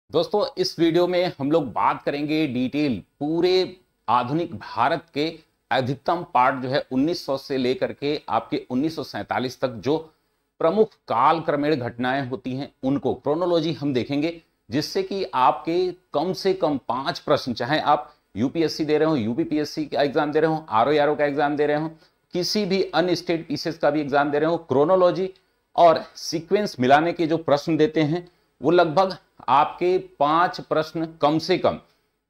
दोस्तों इस वीडियो में हम लोग बात करेंगे डिटेल पूरे आधुनिक भारत के अधिकतम पार्ट जो है 1900 से लेकर के आपके 1947 तक जो प्रमुख काल क्रमेण घटनाएं होती हैं उनको क्रोनोलॉजी हम देखेंगे, जिससे कि आपके कम से कम 5 प्रश्न, चाहे आप यूपीएससी दे रहे हो, यूपीपीएससी का एग्जाम दे रहे हो, आरओ का एग्जाम दे रहे हो, किसी भी अन्य स्टेट पीसेस का भी एग्जाम दे रहे हो, क्रोनोलॉजी और सीक्वेंस मिलाने के जो प्रश्न देते हैं वो लगभग आपके 5 प्रश्न कम से कम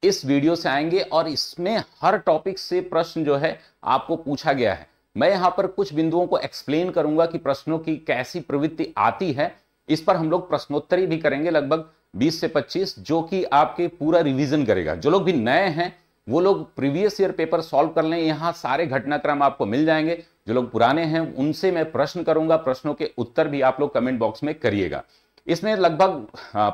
इस वीडियो से आएंगे और इसमें हर टॉपिक से प्रश्न जो है आपको पूछा गया है। मैं यहां पर कुछ बिंदुओं को एक्सप्लेन करूंगा कि प्रश्नों की कैसी प्रवृत्ति आती है। इस पर हम लोग प्रश्नोत्तरी भी करेंगे लगभग 20 से 25, जो कि आपके पूरा रिवीजन करेगा। जो लोग भी नए हैं वो लोग प्रीवियस ईयर पेपर सॉल्व कर लें, यहां सारे घटनाक्रम आपको मिल जाएंगे। जो लोग पुराने हैं उनसे मैं प्रश्न करूंगा, प्रश्नों के उत्तर भी आप लोग कमेंट बॉक्स में करिएगा। इसमें लगभग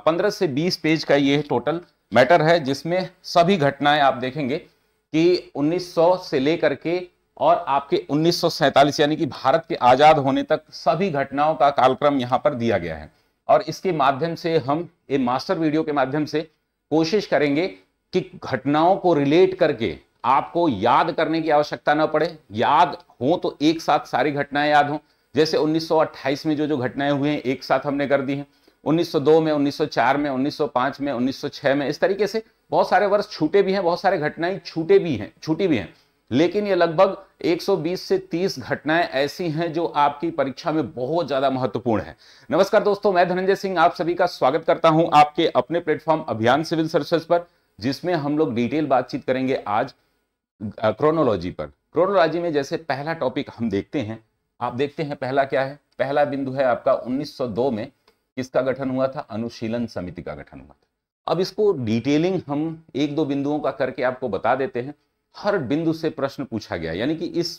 15 से 20 पेज का ये टोटल मैटर है, जिसमें सभी घटनाएं आप देखेंगे कि 1900 से लेकर के और आपके 1947 यानी कि भारत के आजाद होने तक सभी घटनाओं का कालक्रम यहां पर दिया गया है। और इसके माध्यम से हम ये मास्टर वीडियो के माध्यम से कोशिश करेंगे कि घटनाओं को रिलेट करके आपको याद करने की आवश्यकता न पड़े, याद हो तो एक साथ सारी घटनाएं याद हो। जैसे 1928 में जो घटनाएं हुई हैं एक साथ हमने कर दी हैं, 1902 में, 1904 में, 1905 में, 1906 में, इस तरीके से बहुत सारे वर्ष छूटे भी हैं, बहुत सारे घटनाएं छूटी भी हैं। लेकिन ये लगभग 120 से 30 घटनाएं ऐसी हैं जो आपकी परीक्षा में बहुत ज्यादा महत्वपूर्ण है। नमस्कार दोस्तों, मैं धनंजय सिंह आप सभी का स्वागत करता हूं आपके अपने प्लेटफॉर्म अभियान सिविल सर्विसेज पर, जिसमें हम लोग डिटेल बातचीत करेंगे आज क्रोनोलॉजी पर। क्रोनोलॉजी में जैसे पहला टॉपिक हम देखते हैं, आप देखते हैं पहला क्या है। पहला बिंदु है आपका 1902 में किसका गठन हुआ था? अनुशीलन समिति का गठन हुआ था। अब इसको डिटेलिंग हम एक दो बिंदुओं का करके आपको बता देते हैं। हर बिंदु से प्रश्न पूछा गया, यानी कि इस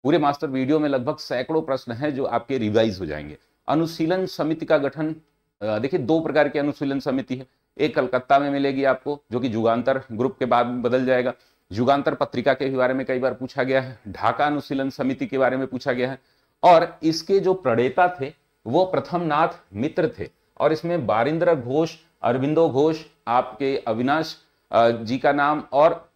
पूरे मास्टर वीडियो में लगभग सैकड़ों प्रश्न हैं जो आपके रिवाइज हो जाएंगे। अनुशीलन समिति का गठन देखिए, दो प्रकार की अनुशीलन समिति है। एक कलकत्ता में मिलेगी आपको, जो कि युगांतर ग्रुप के बाद बदल जाएगा। युगांतर पत्रिका के बारे में कई बार पूछा गया है। ढाका अनुशीलन समिति के बारे में पूछा गया है। और इसके जो प्रणेता थे वो प्रथमनाथ मित्र थे, और इसमें बारिंद्र घोष, अरविंदो घोष, आपके अविनाश जी का नाम और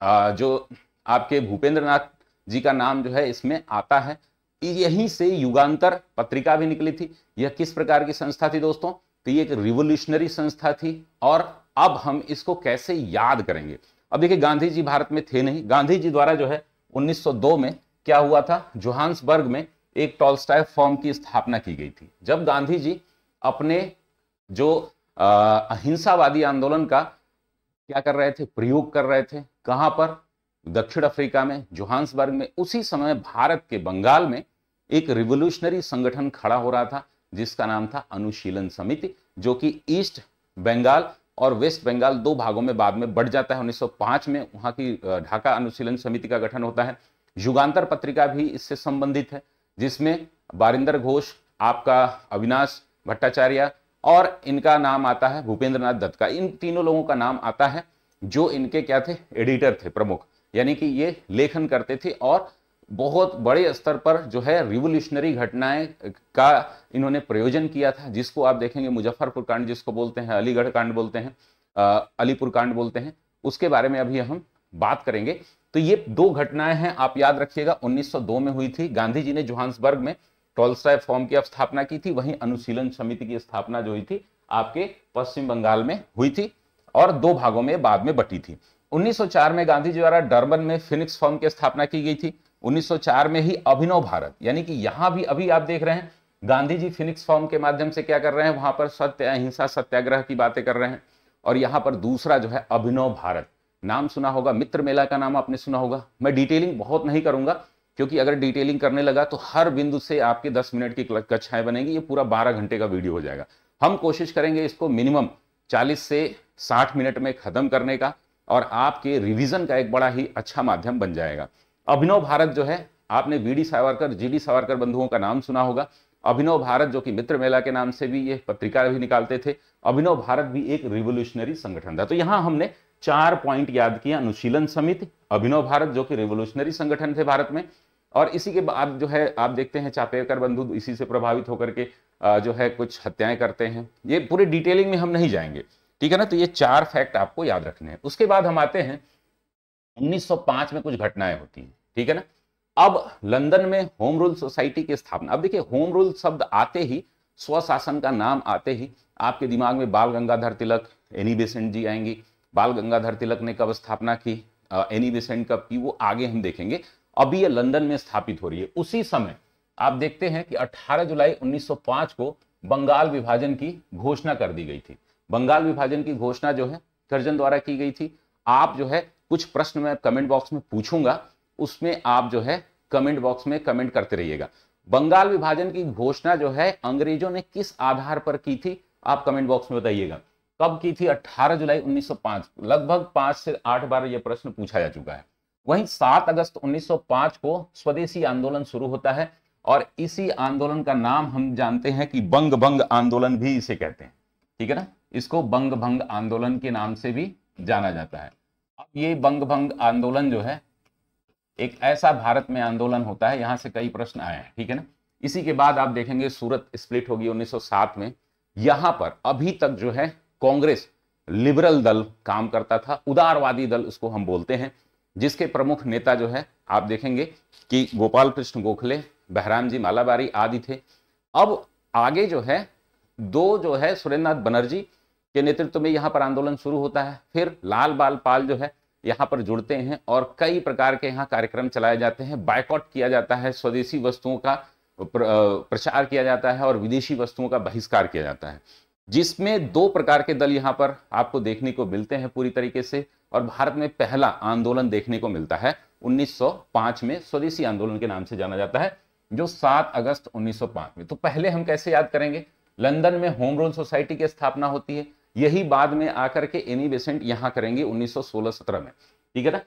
जो आपके भूपेंद्र नाथ जी का नाम जो है इसमें आता है। यहीं से युगांतर पत्रिका भी निकली थी। यह किस प्रकार की संस्था थी दोस्तों? तो ये एक रिवोल्यूशनरी संस्था थी। और अब हम इसको कैसे याद करेंगे? अब देखिए, गांधी जी भारत में थे नहीं। गांधी जी द्वारा जो है 1902 में क्या हुआ था, जोहान्सबर्ग में एक टॉलस्टॉय फर्म की स्थापना की गई थी। जब गांधी जी अपने जो अहिंसावादी आंदोलन का क्या कर रहे थे, प्रयोग कर रहे थे, कहां पर? दक्षिण अफ्रीका में, जोहान्सबर्ग में। उसी समय भारत के बंगाल में एक रिवोल्यूशनरी संगठन खड़ा हो रहा था जिसका नाम था अनुशीलन समिति, जो कि ईस्ट बंगाल और वेस्ट बंगाल दो भागों में बाद में बढ़ जाता है। 1905 में वहां की ढाका अनुशीलन समिति का गठन होता है। युगांतर पत्रिका भी इससे संबंधित है, जिसमें बारिंदर घोष, आपका अविनाश भट्टाचार्य और इनका नाम आता है भूपेंद्र नाथ दत्त का। इन तीनों लोगों का नाम आता है, जो इनके क्या थे, एडिटर थे, प्रमुख, यानी कि ये लेखन करते थे और बहुत बड़े स्तर पर जो है रिवोल्यूशनरी घटनाएं का इन्होंने प्रयोजन किया था, जिसको आप देखेंगे मुजफ्फरपुर कांड जिसको बोलते हैं, अलीगढ़ कांड बोलते हैं, अलीपुर कांड बोलते हैं, उसके बारे में अभी हम बात करेंगे। तो ये दो घटनाएं हैं, आप याद रखिएगा। 1902 में हुई थी, गांधी जी ने जोहान्सबर्ग में टॉलस्टॉय फर्म की स्थापना की थी। वहीं अनुशीलन समिति की स्थापना जो हुई थी आपके पश्चिम बंगाल में हुई थी और दो भागों में बाद में बटी थी। 1904 में गांधी जी द्वारा डरबन में फिनिक्स फर्म की स्थापना की गई थी। 1904 में ही अभिनव भारत, यानी कि यहां भी अभी आप देख रहे हैं गांधी जी फिनिक्स फर्म के माध्यम से क्या कर रहे हैं, वहां पर सत्य अहिंसा सत्याग्रह की बातें कर रहे हैं। और यहां पर दूसरा जो है अभिनव भारत, नाम सुना होगा, मित्र मेला का नाम आपने सुना होगा। मैं डिटेलिंग बहुत नहीं करूंगा, क्योंकि अगर डिटेलिंग करने लगा तो हर बिंदु से आपके 10 मिनट की कक्षाएं बनेगी, ये पूरा 12 घंटे का वीडियो हो जाएगा। हम कोशिश करेंगे इसको मिनिमम 40 से 60 मिनट में खत्म करने का, और आपके रिवीजन का एक बड़ा ही अच्छा माध्यम बन जाएगा। अभिनव भारत जो है, आपने वीडी सावरकर, जीडी सावरकर बंधुओं का नाम सुना होगा। अभिनव भारत जो कि मित्र मेला के नाम से भी ये पत्रिका भी निकालते थे। अभिनव भारत भी एक रिवोल्यूशनरी संगठन था। तो यहां हमने 4 पॉइंट याद किया, अनुशीलन समिति, अभिनव भारत जो कि रिवोल्यूशनरी संगठन थे भारत में, और इसी के बाद जो है आप देखते हैं चापेकर बंधु इसी से प्रभावित होकर के जो है कुछ हत्याएं करते हैं। ये पूरे डिटेलिंग में हम नहीं जाएंगे। ठीक है ना। तो ये 4 फैक्ट आपको याद रखने हैं। उसके बाद हम आते हैं 1905 में कुछ घटनाएं होती हैं, ठीक है ना। अब लंदन में होम रूल सोसाइटी की स्थापना। अब देखिए, होम रूल शब्द आते ही, स्वशासन का नाम आते ही आपके दिमाग में बाल गंगाधर तिलक, एनी बेसेंट जी आएंगी। बाल गंगाधर तिलक ने कब स्थापना की, एनी बेसेंट कब की, वो आगे हम देखेंगे। अभी ये लंदन में स्थापित हो रही है। उसी समय आप देखते हैं कि 18 जुलाई 1905 को बंगाल विभाजन की घोषणा कर दी गई थी। बंगाल विभाजन की घोषणा जो है कर्जन द्वारा की गई थी। आप जो है कुछ प्रश्न मैं कमेंट बॉक्स में पूछूंगा, उसमें आप जो है कमेंट बॉक्स में कमेंट करते रहिएगा। बंगाल विभाजन की घोषणा जो है अंग्रेजों ने किस आधार पर की थी, आप कमेंट बॉक्स में बताइएगा। कब की थी? 18 जुलाई 1905। लगभग 5 से 8 बार यह प्रश्न पूछा जा चुका है। वहीं 7 अगस्त 1905 को स्वदेशी आंदोलन शुरू होता है और इसी आंदोलन का नाम हम जानते हैं कि बंग भंग आंदोलन भी इसे कहते हैं, ठीक है ना। इसको बंग भंग आंदोलन के नाम से भी जाना जाता है। अब ये बंग भंग आंदोलन जो है एक ऐसा भारत में आंदोलन होता है, यहां से कई प्रश्न आए हैं, ठीक है ना। इसी के बाद आप देखेंगे सूरत स्प्लिट होगी 1907 में। यहां पर अभी तक जो है कांग्रेस लिबरल दल काम करता था, उदारवादी दल उसको हम बोलते हैं, जिसके प्रमुख नेता जो है आप देखेंगे कि गोपाल कृष्ण गोखले, बहराम जी मालाबारी आदि थे। अब आगे जो है जो है सुरेंद्रनाथ बनर्जी के नेतृत्व में यहां पर आंदोलन शुरू होता है। फिर लाल बाल पाल जो है यहां पर जुड़ते हैं और कई प्रकार के यहां कार्यक्रम चलाए जाते हैं। बायकॉट किया जाता है, स्वदेशी वस्तुओं का प्रचार किया जाता है और विदेशी वस्तुओं का बहिष्कार किया जाता है, जिसमें 2 प्रकार के दल यहां पर आपको देखने को मिलते हैं पूरी तरीके से। और भारत में पहला आंदोलन देखने को मिलता है 1905 में, स्वदेशी आंदोलन के नाम से जाना जाता है, जो 7 अगस्त 1905 में। तो पहले हम कैसे याद करेंगे, लंदन में होम रूल सोसाइटी की स्थापना होती है, यही बाद में आकर के एनी बेसेंट यहां करेंगे 1916-17 में, ठीक है ना।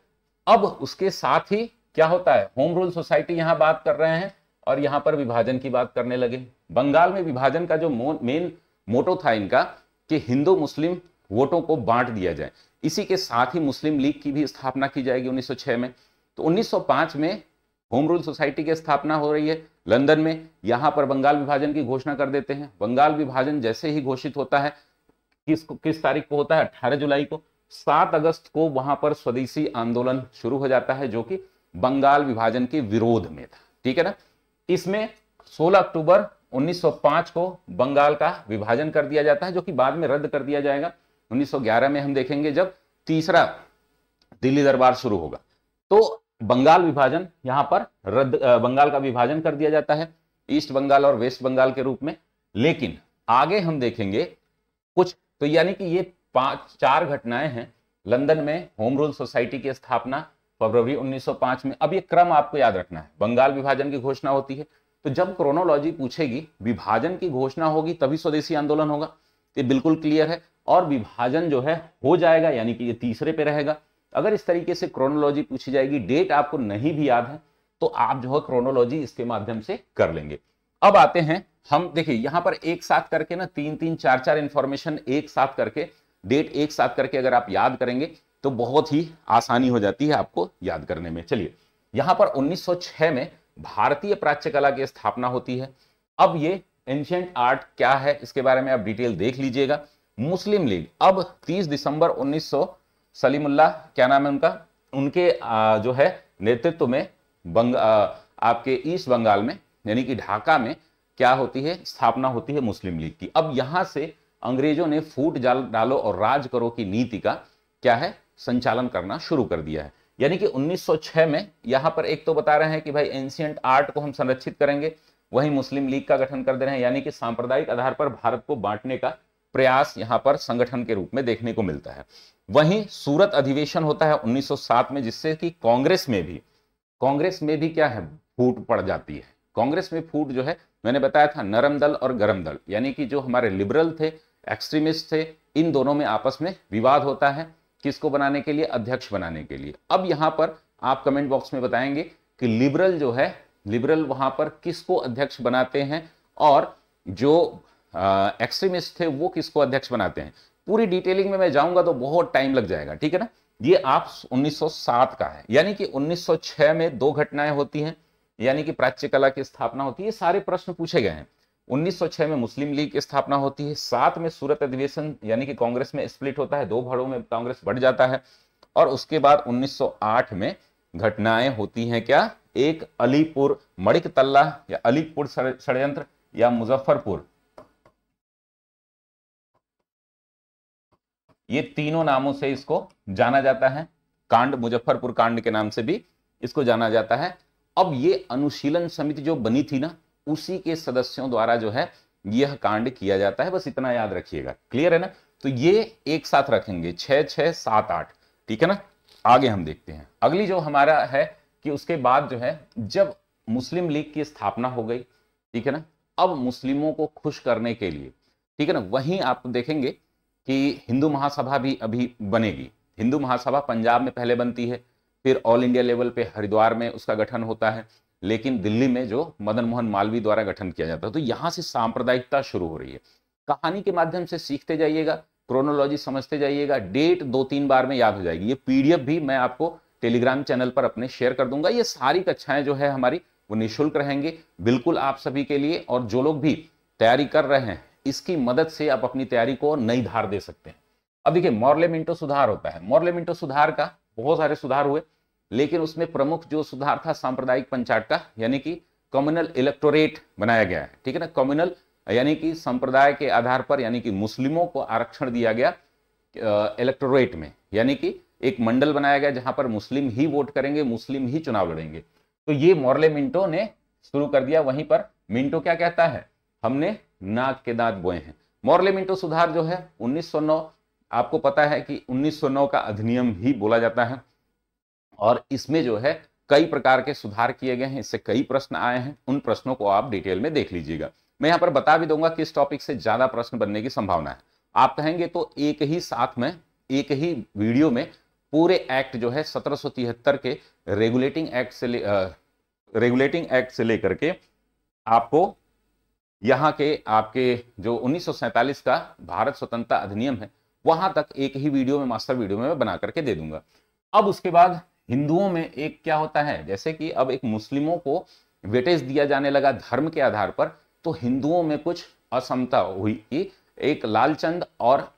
अब उसके साथ ही क्या होता है, होम रूल सोसाइटी यहां बात कर रहे हैं और यहां पर विभाजन की बात करने लगे। बंगाल में विभाजन का जो मेन मोटो था इनका कि हिंदू मुस्लिम वोटों को बांट दिया जाए। इसी के साथ ही मुस्लिम लीग की भी स्थापना की जाएगी 1906 में। तो 1905 में होम रूल सोसाइटी की स्थापना हो रही है लंदन में। यहां पर बंगाल विभाजन की घोषणा कर देते हैं। बंगाल विभाजन जैसे ही घोषित होता है, किस तारीख को होता है, 18 जुलाई को। 7 अगस्त को वहां पर स्वदेशी आंदोलन शुरू हो जाता है, जो कि बंगाल विभाजन के विरोध में था, ठीक है ना। इसमें 16 अक्टूबर 1905 को बंगाल का विभाजन कर दिया जाता है, जो कि बाद में रद्द कर दिया जाएगा 1911 में। हम देखेंगे जब तीसरा दिल्ली दरबार शुरू होगा तो बंगाल विभाजन यहां पर बंगाल का विभाजन कर दिया जाता है ईस्ट बंगाल और वेस्ट बंगाल के रूप में। लेकिन आगे हम देखेंगे कुछ, तो यानी कि ये 4 घटनाएं हैं। लंदन में होम रूल सोसाइटी की स्थापना फरवरी 1905 में। अब ये क्रम आपको याद रखना है। बंगाल विभाजन की घोषणा होती है, तो जब क्रोनोलॉजी पूछेगी विभाजन की घोषणा होगी तभी स्वदेशी आंदोलन होगा, ये बिल्कुल क्लियर है। और विभाजन जो है हो जाएगा, यानी कि ये तीसरे पे रहेगा। अगर इस तरीके से क्रोनोलॉजी पूछी जाएगी, डेट आपको नहीं भी याद है, तो आप जो है क्रोनोलॉजी इसके माध्यम से कर लेंगे। अब आते हैं हम, देखिए यहां पर एक साथ करके ना 3-3, 4-4 इंफॉर्मेशन एक साथ करके, डेट एक साथ करके अगर आप याद करेंगे तो बहुत ही आसानी हो जाती है आपको याद करने में। चलिए, यहां पर 1906 में भारतीय प्राच्य कला की स्थापना होती है। अब ये एंशिएंट आर्ट क्या है इसके बारे में आप डिटेल देख लीजिएगा। मुस्लिम लीग, अब 30 दिसंबर 1900 सलीमुल्लाह, क्या नाम है उनका, उनके जो है नेतृत्व में आपके ईस्ट बंगाल में यानी कि ढाका में क्या होती है, स्थापना होती है मुस्लिम लीग की। अब यहां से अंग्रेजों ने फूट जाल डालो और राज करो की नीति का क्या है, संचालन करना शुरू कर दिया है। यानी कि 1906 में यहां पर एक तो बता रहे हैं कि भाई एंशिएंट आर्ट को हम संरक्षित करेंगे, वहीं मुस्लिम लीग का गठन कर दे रहे हैं, यानी कि सांप्रदायिक आधार पर भारत को बांटने का प्रयास यहां पर संगठन के रूप में देखने को मिलता है। वहीं सूरत अधिवेशन होता है 1907 में, जिससे कि कांग्रेस में भी क्या है, फूट पड़ जाती है। कांग्रेस में फूट जो है मैंने बताया था, नरम दल और गरम दल, यानी कि जो हमारे लिबरल थे, एक्सट्रीमिस्ट थे, इन दोनों में आपस में विवाद होता है किसको बनाने के लिए, अध्यक्ष बनाने के लिए। अब यहां पर आप कमेंट बॉक्स में बताएंगे कि लिबरल जो है, लिबरल वहां पर किसको अध्यक्ष बनाते हैं और जो एक्सट्रीमिस्ट थे वो किसको अध्यक्ष बनाते हैं। पूरी डिटेलिंग में मैं जाऊंगा तो बहुत टाइम लग जाएगा, ठीक है ना। ये आप 1907 का है, यानी कि 1906 में 2 घटनाएं होती हैं, यानी कि प्राच्य कला की स्थापना होती है। ये सारे प्रश्न पूछे गए हैं। 1906 में मुस्लिम लीग की स्थापना होती है। 7 में सूरत अधिवेशन यानी कि कांग्रेस में स्प्लिट होता है, 2 भागों में कांग्रेस बढ़ जाता है। और उसके बाद 1908 में घटनाएं होती हैं क्या, एक अलीपुर मणिकतल्ला या अलीपुर षड्यंत्र या मुजफ्फरपुर, ये तीनों नामों से इसको जाना जाता है। कांड, मुजफ्फरपुर कांड के नाम से भी इसको जाना जाता है। अब ये अनुशीलन समिति जो बनी थी ना, उसी के सदस्यों द्वारा जो है यह कांड किया जाता है, बस इतना याद रखिएगा। क्लियर है ना? तो ये एक साथ रखेंगे 6 6 7 8, ठीक है ना। आगे हम देखते हैं अगली जो हमारा है कि उसके बाद जो है जब मुस्लिम लीग की स्थापना हो गई, ठीक है ना, अब मुस्लिमों को खुश करने के लिए, ठीक है ना, वहीं आप देखेंगे कि हिंदू महासभा भी अभी बनेगी। हिंदू महासभा पंजाब में पहले बनती है, फिर ऑल इंडिया लेवल पे हरिद्वार में उसका गठन होता है, लेकिन दिल्ली में जो मदन मोहन मालवीय द्वारा गठन किया जाता है। तो यहां से सांप्रदायिकता शुरू हो रही है। कहानी के माध्यम से सीखते जाइएगा, क्रोनोलॉजी समझते जाइएगा, डेट 2-3 बार में याद हो जाएगी। ये पीडीएफ भी मैं आपको टेलीग्राम चैनल पर अपने शेयर कर दूंगा। ये सारी कक्षाएं जो है हमारी वो निःशुल्क रहेंगे बिल्कुल आप सभी के लिए। और जो लोग भी तैयारी कर रहे हैं, इसकी मदद से आप अपनी तैयारी को नई धार दे सकते हैं। अब देखिए, मॉर्ले मिंटो सुधार होता है। मॉर्ले मिंटो सुधार का बहुत सारे सुधार हुए, लेकिन उसमें प्रमुख जो सुधार था सांप्रदायिक पंचायत का, यानी कि कम्युनल इलेक्टोरेट बनाया गया है, ठीक है ना। कम्युनल यानी कि संप्रदाय के आधार पर, यानी कि मुस्लिमों को आरक्षण दिया गया इलेक्टोरेट में, यानी कि एक मंडल बनाया गया जहां पर मुस्लिम ही वोट करेंगे, मुस्लिम ही चुनाव लड़ेंगे। तो ये मॉर्ले मिंटो ने शुरू कर दिया। वहीं पर मिंटो क्या कहता है, हमने नाक के दांत बोए हैं। मॉर्ले मिंटो सुधार जो है 1909, आपको पता है कि 1909 का अधिनियम ही बोला जाता है, और इसमें जो है कई प्रकार के सुधार किए गए हैं। इससे कई प्रश्न आए हैं, उन प्रश्नों को आप डिटेल में देख लीजिएगा। मैं यहां पर बता भी दूंगा किस टॉपिक से ज्यादा प्रश्न बनने की संभावना है। आप कहेंगे तो एक ही साथ में, एक ही वीडियो में पूरे एक्ट जो है 1773 के रेगुलेटिंग एक्ट से लेकर के आपको यहाँ के आपके जो 1947 का भारत स्वतंत्रता अधिनियम है, वहां तक एक ही वीडियो में, मास्टर वीडियो में मैं बना करके दे दूंगा। अब उसके बाद हिंदुओं में एक क्या होता है, जैसे कि अब एक मुस्लिमों को वेटेज दिया जाने लगा धर्म के आधार पर, तो हिंदुओं में कुछ असमता हुई कि एक लालचंद और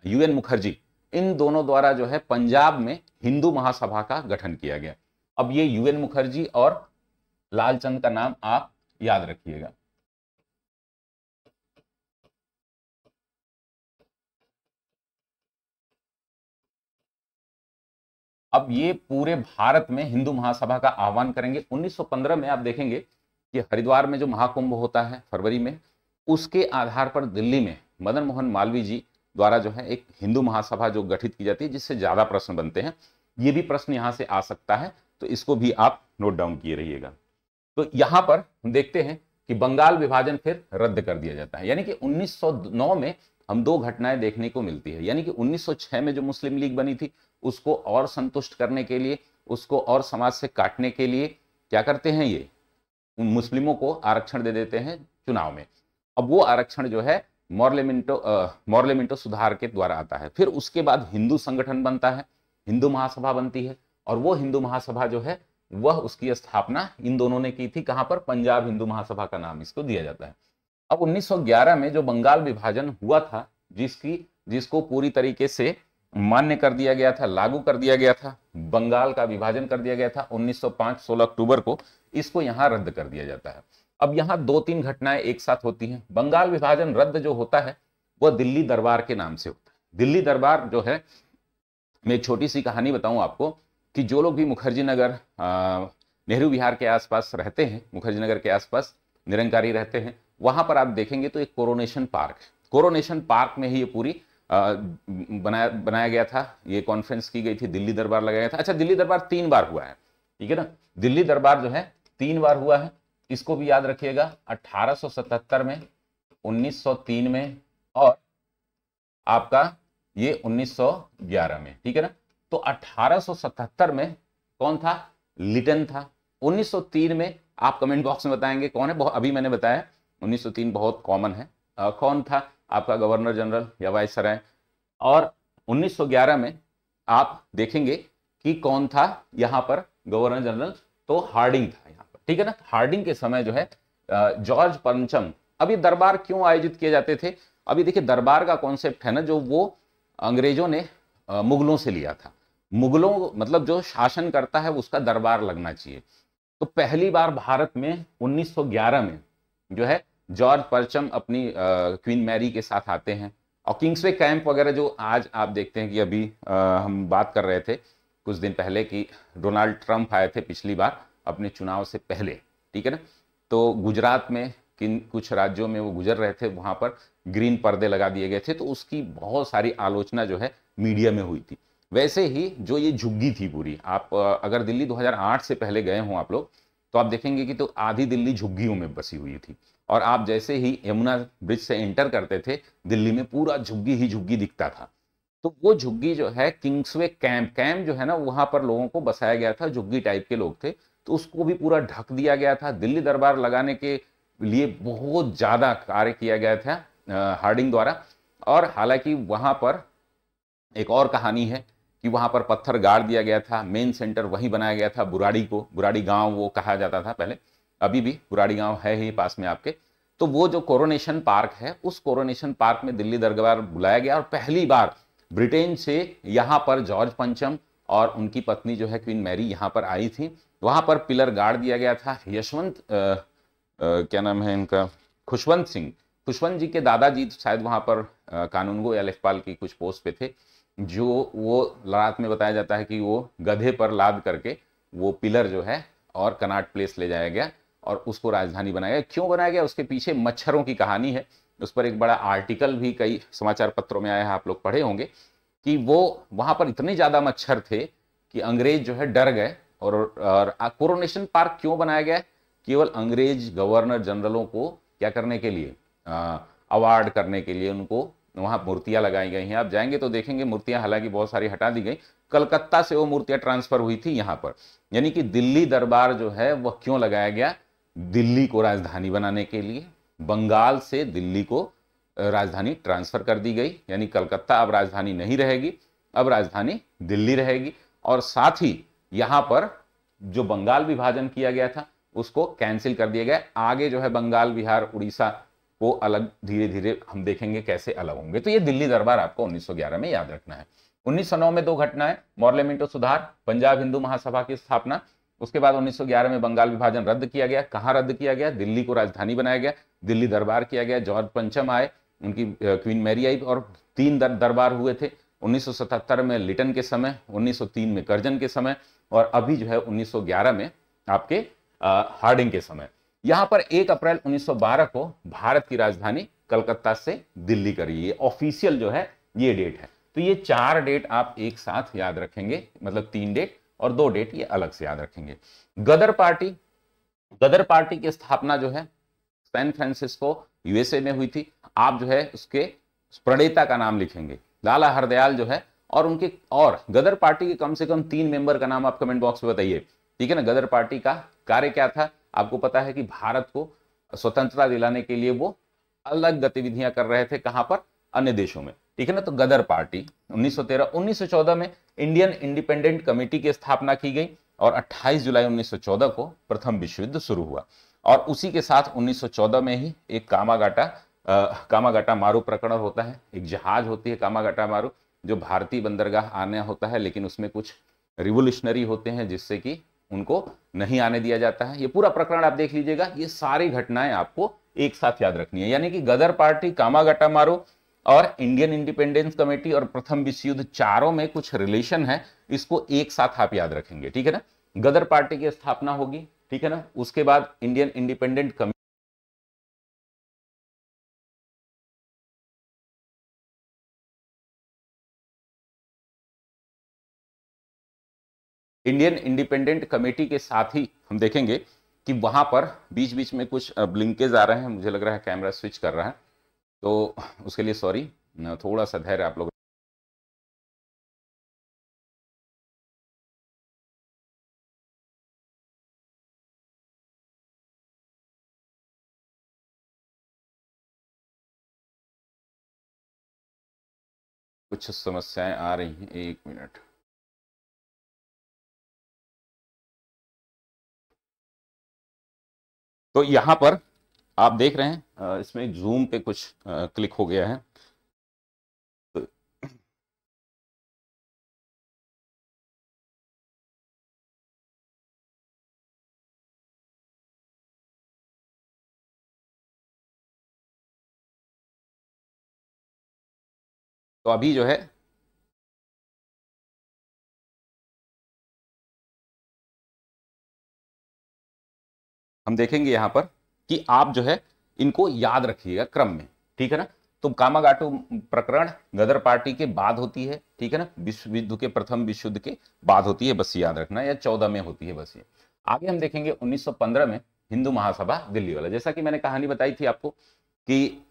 यूएन मुखर्जी, इन दोनों द्वारा जो है पंजाब में हिंदू महासभा का गठन किया गया। अब ये यूएन मुखर्जी और लालचंद का नाम आप याद रखिएगा। अब ये पूरे भारत में हिंदू महासभा का आह्वान करेंगे। 1915 में आप देखेंगे कि हरिद्वार में जो महाकुंभ होता है फरवरी में, उसके आधार पर दिल्ली में मदन मोहन मालवीय जी द्वारा जो है एक हिंदू महासभा जो गठित की जाती है, जिससे ज्यादा प्रश्न बनते हैं। ये भी प्रश्न यहां से आ सकता है, तो इसको भी आप नोट डाउन किए रहिएगा। तो यहां पर हम देखते हैं कि बंगाल विभाजन फिर रद्द कर दिया जाता है, यानी कि 1909 में हम 2 घटनाएं देखने को मिलती है। यानी कि 1906 में जो मुस्लिम लीग बनी थी, उसको और संतुष्ट करने के लिए, उसको और समाज से काटने के लिए क्या करते हैं, ये उन मुस्लिमों को आरक्षण दे देते हैं चुनाव में। अब वो आरक्षण जो है मॉर्ले मिंटो सुधार के द्वारा आता है। फिर उसके बाद हिंदू संगठन बनता है, हिंदू महासभा बनती है, और वो हिंदू महासभा जो है वह उसकी स्थापना इन दोनों ने की थी। कहां पर, पंजाब हिंदू महासभा का नाम इसको दिया जाता है। अब 1911 में जो बंगाल विभाजन हुआ था, जिसको पूरी तरीके से मान्य कर दिया गया था, लागू कर दिया गया था, बंगाल का विभाजन कर दिया गया था 1905 16 अक्टूबर को, इसको यहां रद्द कर दिया जाता है। अब यहां 2-3 घटनाएं एक साथ होती हैं। बंगाल विभाजन रद्द जो होता है वह दिल्ली दरबार के नाम से होता है। दिल्ली दरबार जो है, मैं एक छोटी सी कहानी बताऊं आपको कि जो लोग भी मुखर्जी नगर नेहरू विहार के आसपास रहते हैं, मुखर्जी नगर के आसपास निरंकारी रहते हैं, वहां पर आप देखेंगे तो एक कोरोनेशन पार्क है। कोरोनेशन पार्क में ही ये पूरी बनाया गया था, ये कॉन्फ्रेंस की गई थी, दिल्ली दरबार लगाया गया था। अच्छा, दिल्ली दरबार 3 बार हुआ है, ठीक है ना। दिल्ली दरबार जो है 3 बार हुआ है, इसको भी याद रखिएगा। 1877 में, 1903 में, और आपका ये 1911 में, ठीक है ना। तो 1877 में कौन था, लिटन था। 1903 में आप कमेंट बॉक्स में बताएंगे कौन है, अभी मैंने बताया 1903 बहुत कॉमन है। कौन था आपका, गवर्नर जनरल या वाइसराय। और 1911 में आप देखेंगे कि कौन था यहां पर गवर्नर जनरल, तो हार्डिंग था यहां पर, ठीक है ना। हार्डिंग के समय जो है जॉर्ज पंचम। अब ये दरबार क्यों आयोजित किए जाते थे? अभी देखिए दरबार का कॉन्सेप्ट है ना, जो वो अंग्रेजों ने मुगलों से लिया था। मुगलों मतलब जो शासन करता है उसका दरबार लगना चाहिए। तो पहली बार भारत में 1911 में जो है जॉर्ज परचम अपनी क्वीन मैरी के साथ आते हैं, और किंग्सवे कैंप वगैरह जो आज आप देखते हैं कि अभी हम बात कर रहे थे कुछ दिन पहले कि डोनाल्ड ट्रंप आए थे पिछली बार अपने चुनाव से पहले, ठीक है ना, तो गुजरात में किन कुछ राज्यों में वो गुजर रहे थे, वहां पर ग्रीन पर्दे लगा दिए गए थे, तो उसकी बहुत सारी आलोचना जो है मीडिया में हुई थी। वैसे ही जो ये झुग्गी थी पूरी, आप अगर दिल्ली 2008 से पहले गए हों आप लोग, तो आप देखेंगे कि तो आधी दिल्ली झुग्गियों में बसी हुई थी, और आप जैसे ही यमुना ब्रिज से एंटर करते थे दिल्ली में पूरा झुग्गी ही झुग्गी दिखता था। तो वो झुग्गी जो है किंग्सवे कैंप, कैंप जो है ना वहां पर लोगों को बसाया गया था, झुग्गी टाइप के लोग थे, तो उसको भी पूरा ढक दिया गया था। दिल्ली दरबार लगाने के लिए बहुत ज्यादा कार्य किया गया था हार्डिंग द्वारा। और हालांकि वहां पर एक और कहानी है कि वहां पर पत्थर गाड़ दिया गया था, मेन सेंटर वहीं बनाया गया था, बुराड़ी को, बुराड़ी गांव वो कहा जाता था पहले, अभी भी बुराड़ी गांव है ही पास में आपके। तो वो जो कोरोनेशन पार्क है, उस कोरोनेशन पार्क में दिल्ली दरबार बुलाया गया, और पहली बार ब्रिटेन से यहां पर जॉर्ज पंचम और उनकी पत्नी जो है क्वीन मैरी यहां पर आई थी। वहां पर पिलर गाड़ दिया गया था। यशवंत क्या नाम है इनका, खुशवंत सिंह, खुशवंत जी के दादाजी शायद वहां पर कानूनगो या लेखपाल की कुछ पोस्ट पे थे, जो वो रात में बताया जाता है कि वो गधे पर लाद करके वो पिलर जो है और कनाट प्लेस ले जाया गया और उसको राजधानी बनाया गया। क्यों बनाया गया, उसके पीछे मच्छरों की कहानी है। उस पर एक बड़ा आर्टिकल भी कई समाचार पत्रों में आया है, आप लोग पढ़े होंगे, कि वो वहां पर इतने ज्यादा मच्छर थे कि अंग्रेज जो है डर गए। और कोरोनेशन पार्क क्यों बनाया गया? केवल अंग्रेज गवर्नर जनरलों को क्या करने के लिए, अवार्ड करने के लिए उनको वहां मूर्तियां लगाई गई हैं। आप जाएंगे तो देखेंगे मूर्तियां हालांकि बहुत सारी हटा दी गई, कलकत्ता से वो मूर्तियां ट्रांसफर हुई थी यहां पर। यानी कि दिल्ली दरबार जो है वह क्यों लगाया गया? दिल्ली को राजधानी बनाने के लिए। बंगाल से दिल्ली को राजधानी ट्रांसफर कर दी गई, यानी कलकत्ता अब राजधानी नहीं रहेगी, अब राजधानी दिल्ली रहेगी। और साथ ही यहां पर जो बंगाल विभाजन किया गया था उसको कैंसिल कर दिया गया। आगे जो है बंगाल, बिहार, उड़ीसा को अलग धीरे धीरे हम देखेंगे कैसे अलग होंगे। तो ये दिल्ली दरबार आपको 1911 में याद रखना है। 1909 में दो घटनाएं, मॉर्लेमेंटो सुधार, पंजाब हिंदू महासभा की स्थापना, उसके बाद 1911 में बंगाल विभाजन रद्द किया गया। कहां रद्द किया गया? दिल्ली को राजधानी बनाया गया, दिल्ली दरबार किया गया, जॉर्ज पंचम आए, उनकी क्वीन मैरी आई, और तीन दरबार हुए थे। 1977 में लिटन के समय, 1903 में कर्जन के समय, और अभी जो है 1911 में आपके हार्डिंग के समय। यहां पर 1 अप्रैल 1912 को भारत की राजधानी कलकत्ता से दिल्ली करी, ये ऑफिशियल जो है ये डेट है। तो ये 4 डेट आप एक साथ याद रखेंगे, मतलब 3 डेट और 2 डेट ये अलग से याद रखेंगे। गदर पार्टी, गदर पार्टी की स्थापना जो है सैन फ्रांसिस्को यूएसए में हुई थी। आप जो है उसके प्रणेता का नाम लिखेंगे, लाला हरदयाल जो है, और उनके, और गदर पार्टी के कम से कम 3 मेंबर का नाम आप कमेंट बॉक्स में बताइए, ठीक है ना। गदर पार्टी का कार्य क्या था? आपको पता है कि भारत को स्वतंत्रता दिलाने के लिए वो अलग गतिविधियां कर रहे थे, कहां पर? अन्य देशों में, ठीक है ना। तो गदर पार्टी 1913, 1914 में इंडियन इंडिपेंडेंट कमेटी की स्थापना की गई, और 28 जुलाई 1914 को प्रथम विश्व युद्ध शुरू हुआ। और उसी के साथ 1914 में ही एक कामागाटा मारू प्रकरण होता है। एक जहाज होती है कामागाटा मारू, जो भारतीय बंदरगाह आना होता है, लेकिन उसमें कुछ रिवोल्यूशनरी होते हैं जिससे कि उनको नहीं आने दिया जाता है। ये पूरा प्रकरण आप देख लीजिएगा, ये सारी घटनाएं आपको एक साथ याद रखनी है। यानी कि गदर पार्टी, कामागाटा मारू और इंडियन इंडिपेंडेंस कमेटी और प्रथम विश्व युद्ध, चारों में कुछ रिलेशन है, इसको एक साथ आप याद रखेंगे, ठीक है ना। गदर पार्टी की स्थापना होगी, ठीक है ना, उसके बाद Indian independent committee, Indian independent committee के साथ ही हम देखेंगे कि वहां पर बीच बीच में कुछ ब्लिंकेज आ रहे हैं, मुझे लग रहा है कैमरा स्विच कर रहा है, तो उसके लिए सॉरी, थोड़ा सा धैर्य आप लोग। कुछ समस्याएं आ रही हैं, 1 मिनट। तो यहां पर आप देख रहे हैं इसमें जूम पे कुछ क्लिक हो गया है। तो अभी जो है हम देखेंगे यहां पर कि आप जो है इनको याद रखिएगा क्रम में, ठीक है ना। तो कामागाटू प्रकरण गदर पार्टी के बाद होती है, ठीक है ना, विश्व युद्ध के प्रथम विश्व युद्ध के बाद होती है, बस याद रखना, या 14 में होती है बस ये। आगे हम देखेंगे 1915 में हिंदू महासभा दिल्ली वाला, जैसा कि मैंने कहानी बताई थी आपको कि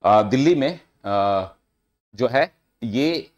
दिल्ली में जो है ये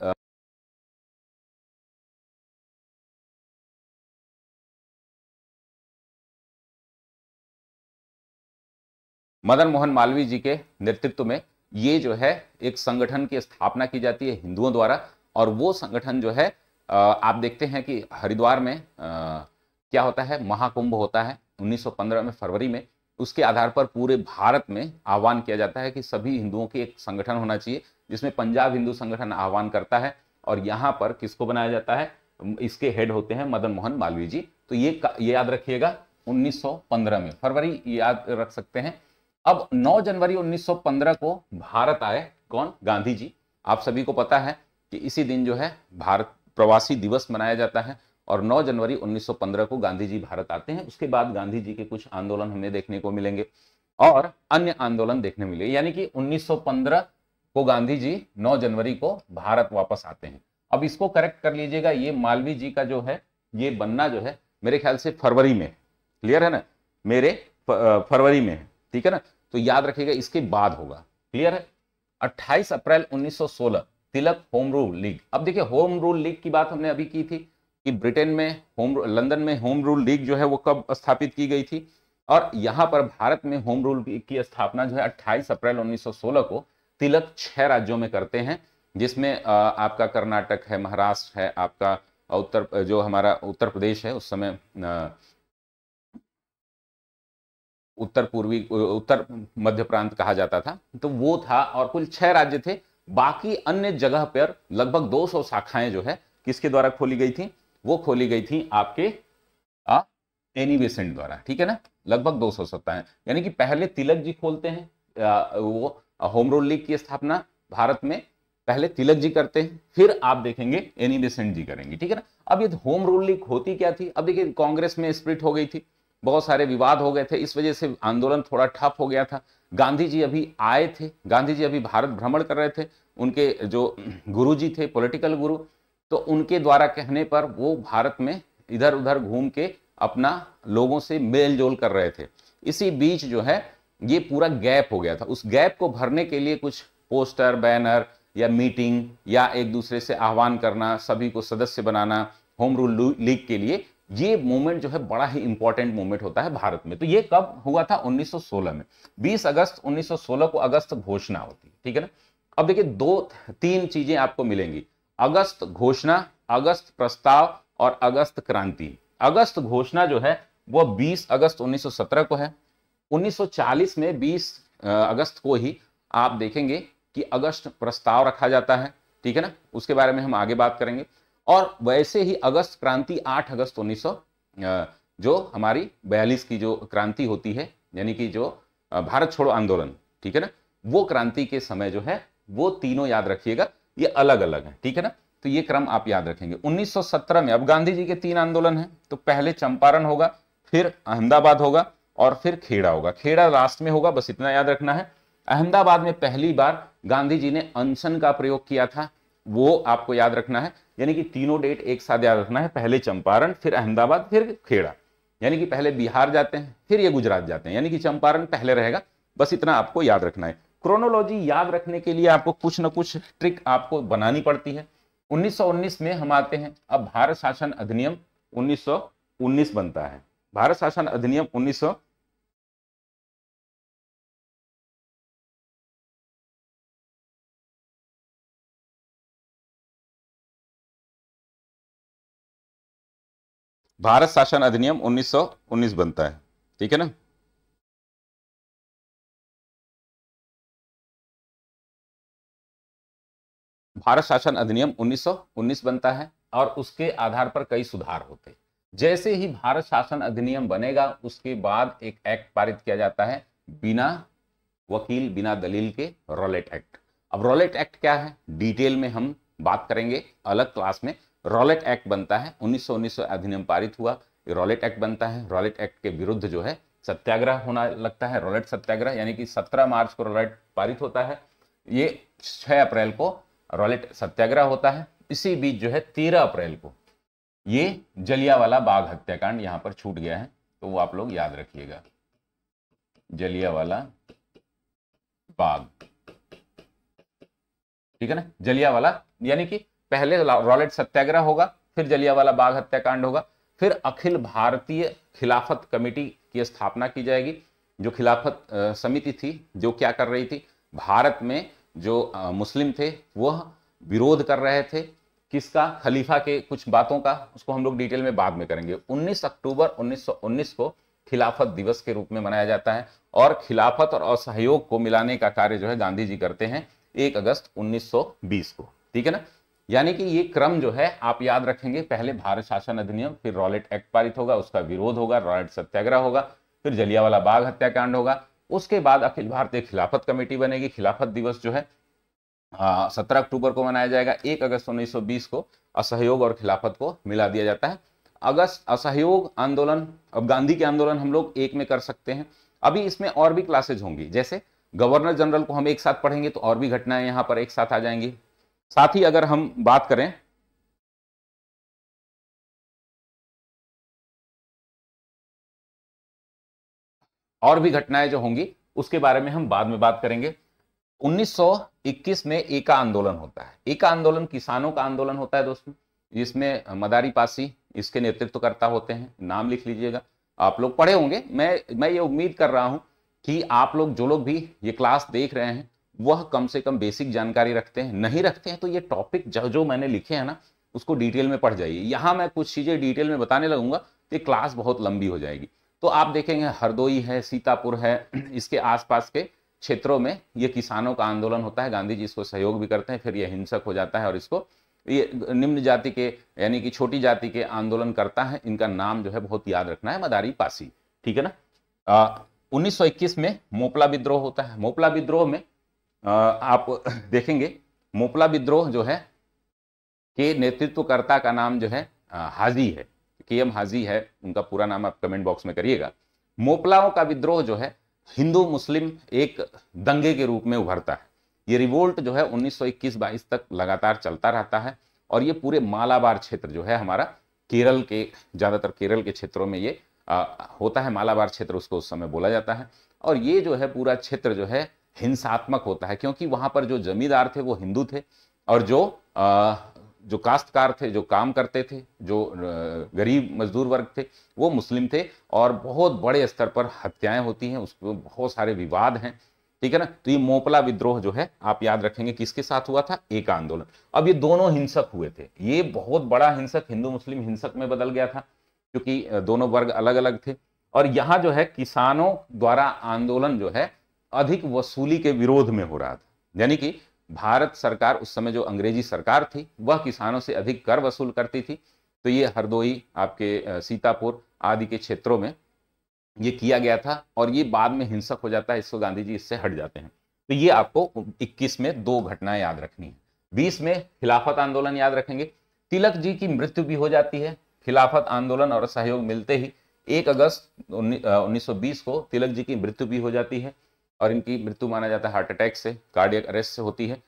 मदन मोहन मालवीय जी के नेतृत्व में ये जो है एक संगठन की स्थापना की जाती है हिंदुओं द्वारा। और वो संगठन जो है आप देखते हैं कि हरिद्वार में क्या होता है, महाकुंभ होता है 1915 में फरवरी में। उसके आधार पर पूरे भारत में आह्वान किया जाता है कि सभी हिंदुओं की एक संगठन होना चाहिए, जिसमें पंजाब हिंदू संगठन आह्वान करता है। और यहाँ पर किसको बनाया जाता है, इसके हेड होते हैं मदन मोहन मालवीय जी। तो ये याद रखिएगा 1915 में, फरवरी याद रख सकते हैं। अब 9 जनवरी 1915 को भारत आए कौन, गांधी जी। आप सभी को पता है कि इसी दिन जो है भारत प्रवासी दिवस मनाया जाता है, और 9 जनवरी 1915 को गांधी जी भारत आते हैं। उसके बाद गांधी जी के कुछ आंदोलन हमें देखने को मिलेंगे और अन्य आंदोलन देखने मिले, यानी कि 1915 को गांधी जी 9 जनवरी को भारत वापस आते हैं। अब इसको करेक्ट कर लीजिएगा, ये मालवीय जी का जो है ये बनना जो है मेरे ख्याल से फरवरी में, क्लियर है ना, मेरे फरवरी में है, ठीक है ना। तो याद रखिएगा इसके बाद होगा, क्लियर है। 28 अप्रैल 1916 तिलक होम रूल लीग। अब देखिए होम रूल लीग की बात हमने अभी की थी कि ब्रिटेन में लंदन में होम रूल लीग जो है वो कब स्थापित की गई थी, और यहां पर भारत में होम रूल की स्थापना जो है 28 अप्रैल 1916 को तिलक 6 राज्यों में करते हैं, जिसमें आपका कर्नाटक है, महाराष्ट्र है, आपका उत्तर जो हमारा उत्तर प्रदेश है उस समय उत्तर मध्य प्रांत कहा जाता था, तो वो था। और कुल 6 राज्य थे। बाकी अन्य जगह पर लगभग 200 शाखाएं जो है किसके द्वारा खोली गई थी, वो खोली गई थी आपके एनी बेसेंट द्वारा, ठीक है ना। लगभग 200 सत्ताएं, यानी कि पहले तिलक जी खोलते हैं वो होम रूल लीग की स्थापना भारत में, पहले तिलक जी करते हैं, फिर आप देखेंगे एनी बेसेंट जी करेंगे, ठीक है ना। अब ये होम रूल लीग होती क्या थी, अब देखिए कांग्रेस में स्प्लिट हो गई थी, बहुत सारे विवाद हो गए थे, इस वजह से आंदोलन थोड़ा ठप हो गया था। गांधी जी अभी आए थे, गांधी जी अभी भारत भ्रमण कर रहे थे, उनके जो गुरु जी थे पॉलिटिकल गुरु, तो उनके द्वारा कहने पर वो भारत में इधर उधर घूम के अपना लोगों से मेल जोल कर रहे थे। इसी बीच जो है ये पूरा गैप हो गया था, उस गैप को भरने के लिए कुछ पोस्टर, बैनर या मीटिंग या एक दूसरे से आह्वान करना, सभी को सदस्य बनाना होम रूल लीग के लिए, ये मूवमेंट जो है बड़ा ही इंपॉर्टेंट मूवमेंट होता है भारत में। तो ये कब हुआ था, 1916 में, 20 अगस्त 1916 को अगस्त घोषणा होती है, ठीक है ना। अब देखिए 2-3 चीजें आपको मिलेंगी, अगस्त घोषणा, अगस्त प्रस्ताव और अगस्त क्रांति। अगस्त घोषणा जो है वो 20 अगस्त 1917 को है। 1940 में 20 अगस्त को ही आप देखेंगे कि अगस्त प्रस्ताव रखा जाता है, ठीक है ना, उसके बारे में हम आगे बात करेंगे। और वैसे ही अगस्त क्रांति 8 अगस्त 1900 जो हमारी 42 की जो क्रांति होती है, यानी कि जो भारत छोड़ो आंदोलन, ठीक है ना, वो क्रांति के समय जो है वो तीनों याद रखिएगा, ये अलग अलग है, ठीक है ना। तो ये क्रम आप याद रखेंगे। 1917 में अब गांधी जी के 3 आंदोलन हैं, तो पहले चंपारण होगा, फिर अहमदाबाद होगा और फिर खेड़ा होगा। खेड़ा लास्ट में होगा, बस इतना याद रखना है। अहमदाबाद में पहली बार गांधी जी ने अनशन का प्रयोग किया था, वो आपको याद रखना है, यानी कि तीनों डेट एक साथ याद रखना है, पहले चंपारण, फिर अहमदाबाद, फिर खेड़ा। यानी कि पहले बिहार जाते हैं, फिर ये गुजरात जाते हैं, यानी कि चंपारण पहले रहेगा, बस इतना आपको याद रखना है। क्रोनोलॉजी याद रखने के लिए आपको कुछ ना कुछ ट्रिक आपको बनानी पड़ती है। 1919 में हम आते हैं, अब भारत शासन अधिनियम 1919 बनता है। भारत शासन अधिनियम 1900 भारत शासन अधिनियम 1919 बनता है, ठीक है ना। भारत शासन अधिनियम 1919 बनता है और उसके आधार पर कई सुधार होते हैं। जैसे ही भारत शासन अधिनियम बनेगा उसके बाद एक एक्ट पारित किया जाता है बिना वकील बिना दलील के, रॉलेट एक्ट। अब रॉलेट एक्ट क्या है डिटेल में हम बात करेंगे अलग क्लास में। रॉलेट एक्ट बनता है 1919 अधिनियम पारित हुआ, रॉलेट एक्ट बनता है। रॉलेट एक्ट के विरुद्ध जो है सत्याग्रह होना लगता है, रॉलेट सत्याग्रह, यानी कि 17 मार्च को रॉलेट पारित होता है, ये 6 अप्रैल को रॉलेट सत्याग्रह होता है। इसी बीच जो है 13 अप्रैल को ये जलियांवाला बाग हत्याकांड यहां पर छूट गया है, तो वो आप लोग याद रखिएगा, जलियांवाला बाग, ठीक है ना। जलियांवाला यानी कि पहले रॉलेट सत्याग्रह होगा, फिर जलियांवाला बाग हत्याकांड होगा, फिर अखिल भारतीय खिलाफत कमेटी की स्थापना की जाएगी। जो खिलाफत समिति थी जो क्या कर रही थी, भारत में जो मुस्लिम थे वह विरोध कर रहे थे किसका, खलीफा के कुछ बातों का, उसको हम लोग डिटेल में बाद में करेंगे। 19 अक्टूबर 1919 को खिलाफत दिवस के रूप में मनाया जाता है और खिलाफत और असहयोग को मिलाने का कार्य जो है गांधी जी करते हैं 1 अगस्त 1920 को, ठीक है ना। यानी कि ये क्रम जो है आप याद रखेंगे, पहले भारत शासन अधिनियम, फिर रॉलेट एक्ट पारित होगा, उसका विरोध होगा, रॉलेट सत्याग्रह होगा, फिर जलियांवाला बाग हत्याकांड होगा, उसके बाद अखिल भारतीय खिलाफत कमेटी बनेगी। खिलाफत दिवस जो है 17 अक्टूबर को मनाया जाएगा। 1 अगस्त 1920 को असहयोग और खिलाफत को मिला दिया जाता है। अगस्त असहयोग आंदोलन, अब गांधी के आंदोलन हम लोग एक में कर सकते हैं। अभी इसमें और भी क्लासेज होंगी, जैसे गवर्नर जनरल को हम एक साथ पढ़ेंगे तो और भी घटनाएं यहां पर एक साथ आ जाएंगी। साथ ही अगर हम बात करें और भी घटनाएं जो होंगी उसके बारे में हम बाद में बात करेंगे। 1921 में एका आंदोलन होता है। एका आंदोलन किसानों का आंदोलन होता है दोस्तों, जिसमें मदारी पासी इसके नेतृत्वकर्ता होते हैं, नाम लिख लीजिएगा, आप लोग पढ़े होंगे। मैं ये उम्मीद कर रहा हूं कि आप लोग जो लोग भी ये क्लास देख रहे हैं वह कम से कम बेसिक जानकारी रखते हैं, नहीं रखते हैं तो ये टॉपिक जो मैंने लिखे हैं ना उसको डिटेल में पढ़ जाइए। यहां मैं कुछ चीजें डिटेल में बताने लगूंगा तो क्लास बहुत लंबी हो जाएगी। तो आप देखेंगे हरदोई है, सीतापुर है, इसके आसपास के क्षेत्रों में ये किसानों का आंदोलन होता है। गांधी जी इसको सहयोग भी करते हैं, फिर ये हिंसक हो जाता है और इसको ये निम्न जाति के यानी कि छोटी जाति के आंदोलन करता है। इनका नाम जो है बहुत याद रखना है, मदारी पासी, ठीक है ना। 1921 में मोपला विद्रोह होता है। मोपला विद्रोह में आप देखेंगे मोपला विद्रोह जो है के नेतृत्वकर्ता का नाम जो है हाजी है, KM हाजी है उनका पूरा नाम, आप कमेंट बॉक्स में करिएगा। मोपलाओं का विद्रोह जो है हिंदू मुस्लिम एक दंगे के रूप में उभरता है। ये रिवोल्ट जो है 1921-22 तक लगातार चलता रहता है और ये पूरे मालाबार क्षेत्र जो है हमारा केरल के, ज्यादातर केरल के क्षेत्रों में ये होता है। मालाबार क्षेत्र उसको उस समय बोला जाता है और ये जो है पूरा क्षेत्र जो है हिंसात्मक होता है, क्योंकि वहां पर जो जमींदार थे वो हिंदू थे और जो काश्तकार थे, जो काम करते थे, जो गरीब मजदूर वर्ग थे वो मुस्लिम थे और बहुत बड़े स्तर पर हत्याएं होती हैं, उसमें बहुत सारे विवाद हैं, ठीक है ना। तो ये मोपला विद्रोह जो है आप याद रखेंगे किसके साथ हुआ था, एका आंदोलन। अब ये दोनों हिंसक हुए थे, ये बहुत बड़ा हिंसक हिंदू मुस्लिम हिंसक में बदल गया था क्योंकि दोनों वर्ग अलग अलग थे। और यहां जो है किसानों द्वारा आंदोलन जो है अधिक वसूली के विरोध में हो रहा था, यानी कि भारत सरकार उस समय जो अंग्रेजी सरकार थी वह किसानों से अधिक कर वसूल करती थी। तो ये हरदोई, आपके सीतापुर आदि के क्षेत्रों में ये किया गया था और ये बाद में हिंसक हो जाता है, इसको गांधी जी इससे हट जाते हैं। तो ये आपको 21 में 2 घटनाएं याद रखनी है। 20 में खिलाफत आंदोलन याद रखेंगे। तिलक जी की मृत्यु भी हो जाती है। खिलाफत आंदोलन और सहयोग मिलते ही 1 अगस्त 1920 को तिलक जी की मृत्यु भी हो जाती है और इनकी मृत्यु माना जाता है हार्ट अटैक से, कार्डियक अरेस्ट से होती है।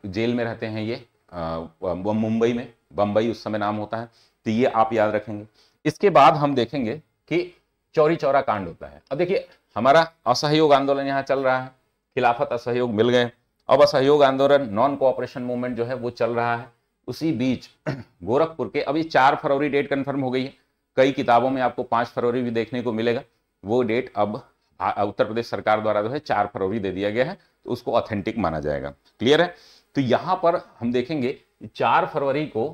जेल में रहते हैं ये मुंबई में, बंबई उस समय नाम होता है। तो ये आप याद रखेंगे। इसके बाद हम देखेंगे कि चौरी चौरा कांड होता है। अब देखिए हमारा असहयोग आंदोलन यहाँ चल रहा है, खिलाफत असहयोग मिल गए, अब असहयोग आंदोलन नॉन कोऑपरेशन मूवमेंट जो है वो चल रहा है। उसी बीच गोरखपुर के, अभी 4 फरवरी डेट कंफर्म हो गई है, कई किताबों में आपको 5 फरवरी भी देखने को मिलेगा, वो डेट अब उत्तर प्रदेश सरकार द्वारा जो है 4 फरवरी दे दिया गया है, तो उसको ऑथेंटिक माना जाएगा। क्लियर है। तो यहां पर हम देखेंगे 4 फरवरी को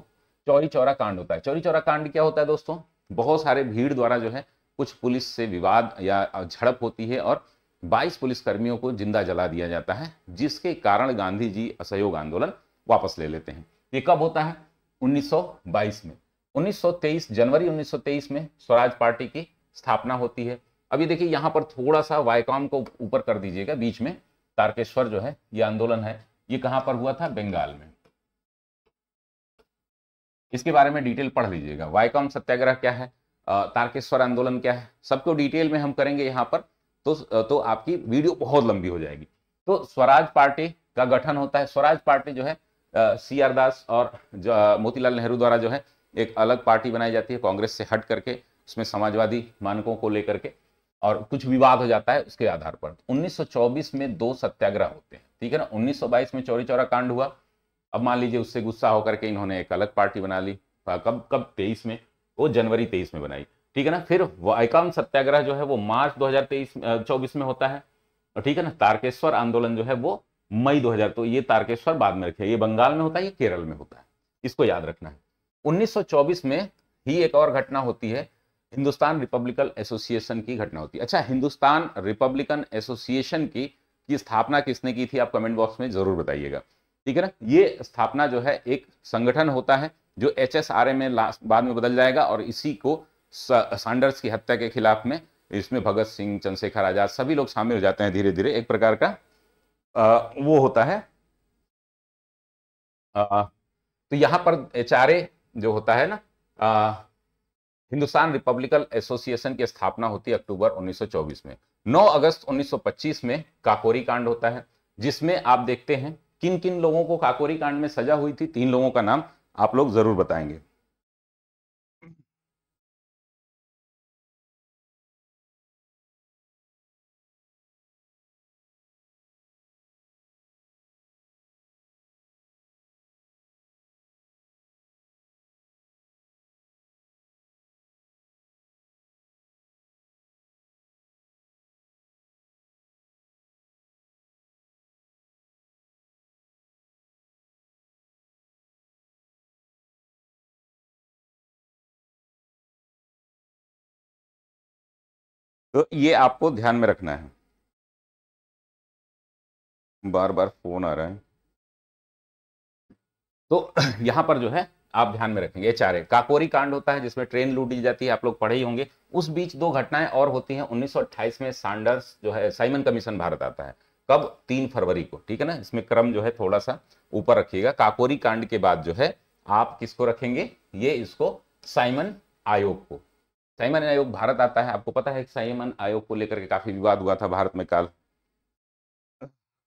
चौरी चौरा कांड होता है। चौरी चौरा कांड क्या होता है दोस्तों, बहुत सारे भीड़ द्वारा जो है कुछ पुलिस से विवाद या झड़प होती है और 22 पुलिसकर्मियों को जिंदा जला दिया जाता है, जिसके कारण गांधी जी असहयोग आंदोलन वापस ले लेते हैं। ये कब होता है? 1922 में। 1923 जनवरी 1923 में स्वराज पार्टी की स्थापना होती है। अभी देखिए यहां पर थोड़ा सा वायकॉम को ऊपर कर दीजिएगा, बीच में तारकेश्वर जो है ये आंदोलन है, ये कहां पर हुआ था? बंगाल में। इसके बारे में डिटेल पढ़ लीजिएगा। वायकॉम सत्याग्रह क्या है, तारकेश्वर आंदोलन क्या है, सबको डिटेल में हम करेंगे यहाँ पर, तो आपकी वीडियो बहुत लंबी हो जाएगी। तो स्वराज पार्टी का गठन होता है। स्वराज पार्टी जो है CR दास और मोतीलाल नेहरू द्वारा जो है एक अलग पार्टी बनाई जाती है कांग्रेस से हट करके, उसमें समाजवादी मानकों को लेकर के, और कुछ विवाद हो जाता है उसके आधार पर। 1924 में 2 सत्याग्रह होते हैं, ठीक है ना। 1922 में चौरी चौरा कांड हुआ। अब मान लीजिए उससे गुस्सा होकर के इन्होंने एक अलग पार्टी बना ली। कब 23 में, वो जनवरी 23 में बनाई, ठीक है ना। फिर वायकॉम सत्याग्रह जो है वो मार्च 2024 में होता है, ठीक है ना। तारकेश्वर आंदोलन जो है वो मई 2000, तो ये तारकेश्वर बाद में रखे, ये बंगाल में होता है, ये केरल में होता है, इसको याद रखना है। 1924 में ही एक और घटना होती है, हिंदुस्तान रिपब्लिकन एसोसिएशन की घटना होती है। अच्छा, हिंदुस्तान रिपब्लिकन एसोसिएशन की स्थापना किसने की थी? आप कमेंट बॉक्स में जरूर बताइएगा, ठीक है ना। ये स्थापना जो है एक संगठन होता है जो HSRA में बाद में बदल जाएगा, और इसी को सैंडर्स की हत्या के खिलाफ में, इसमें भगत सिंह, चंद्रशेखर आजाद सभी लोग शामिल हो जाते हैं धीरे धीरे। एक प्रकार का वो होता है। तो यहां पर HRA जो होता है ना, हिंदुस्तान रिपब्लिकन एसोसिएशन की स्थापना होती है अक्टूबर 1924 में। 9 अगस्त 1925 में काकोरी कांड होता है, जिसमें आप देखते हैं किन किन लोगों को काकोरी कांड में सजा हुई थी। 3 लोगों का नाम आप लोग जरूर बताएंगे। तो ये आपको ध्यान में रखना है। बार बार फोन आ रहा है, तो यहां पर जो है आप ध्यान में रखेंगे। HRA काकोरी कांड होता है, जिसमें ट्रेन लूटी जाती है, आप लोग पढ़े ही होंगे। उस बीच 2 घटनाएं और होती हैं। 1928 में सैंडर्स जो है साइमन कमीशन भारत आता है, कब? 3 फरवरी को, ठीक है ना। इसमें क्रम जो है थोड़ा सा ऊपर रखिएगा। काकोरी कांड के बाद जो है आप किसको रखेंगे? ये इसको साइमन आयोग को। साइमन आयोग भारत आता है। आपको पता है साइमन आयोग को लेकर के काफी विवाद हुआ था भारत में,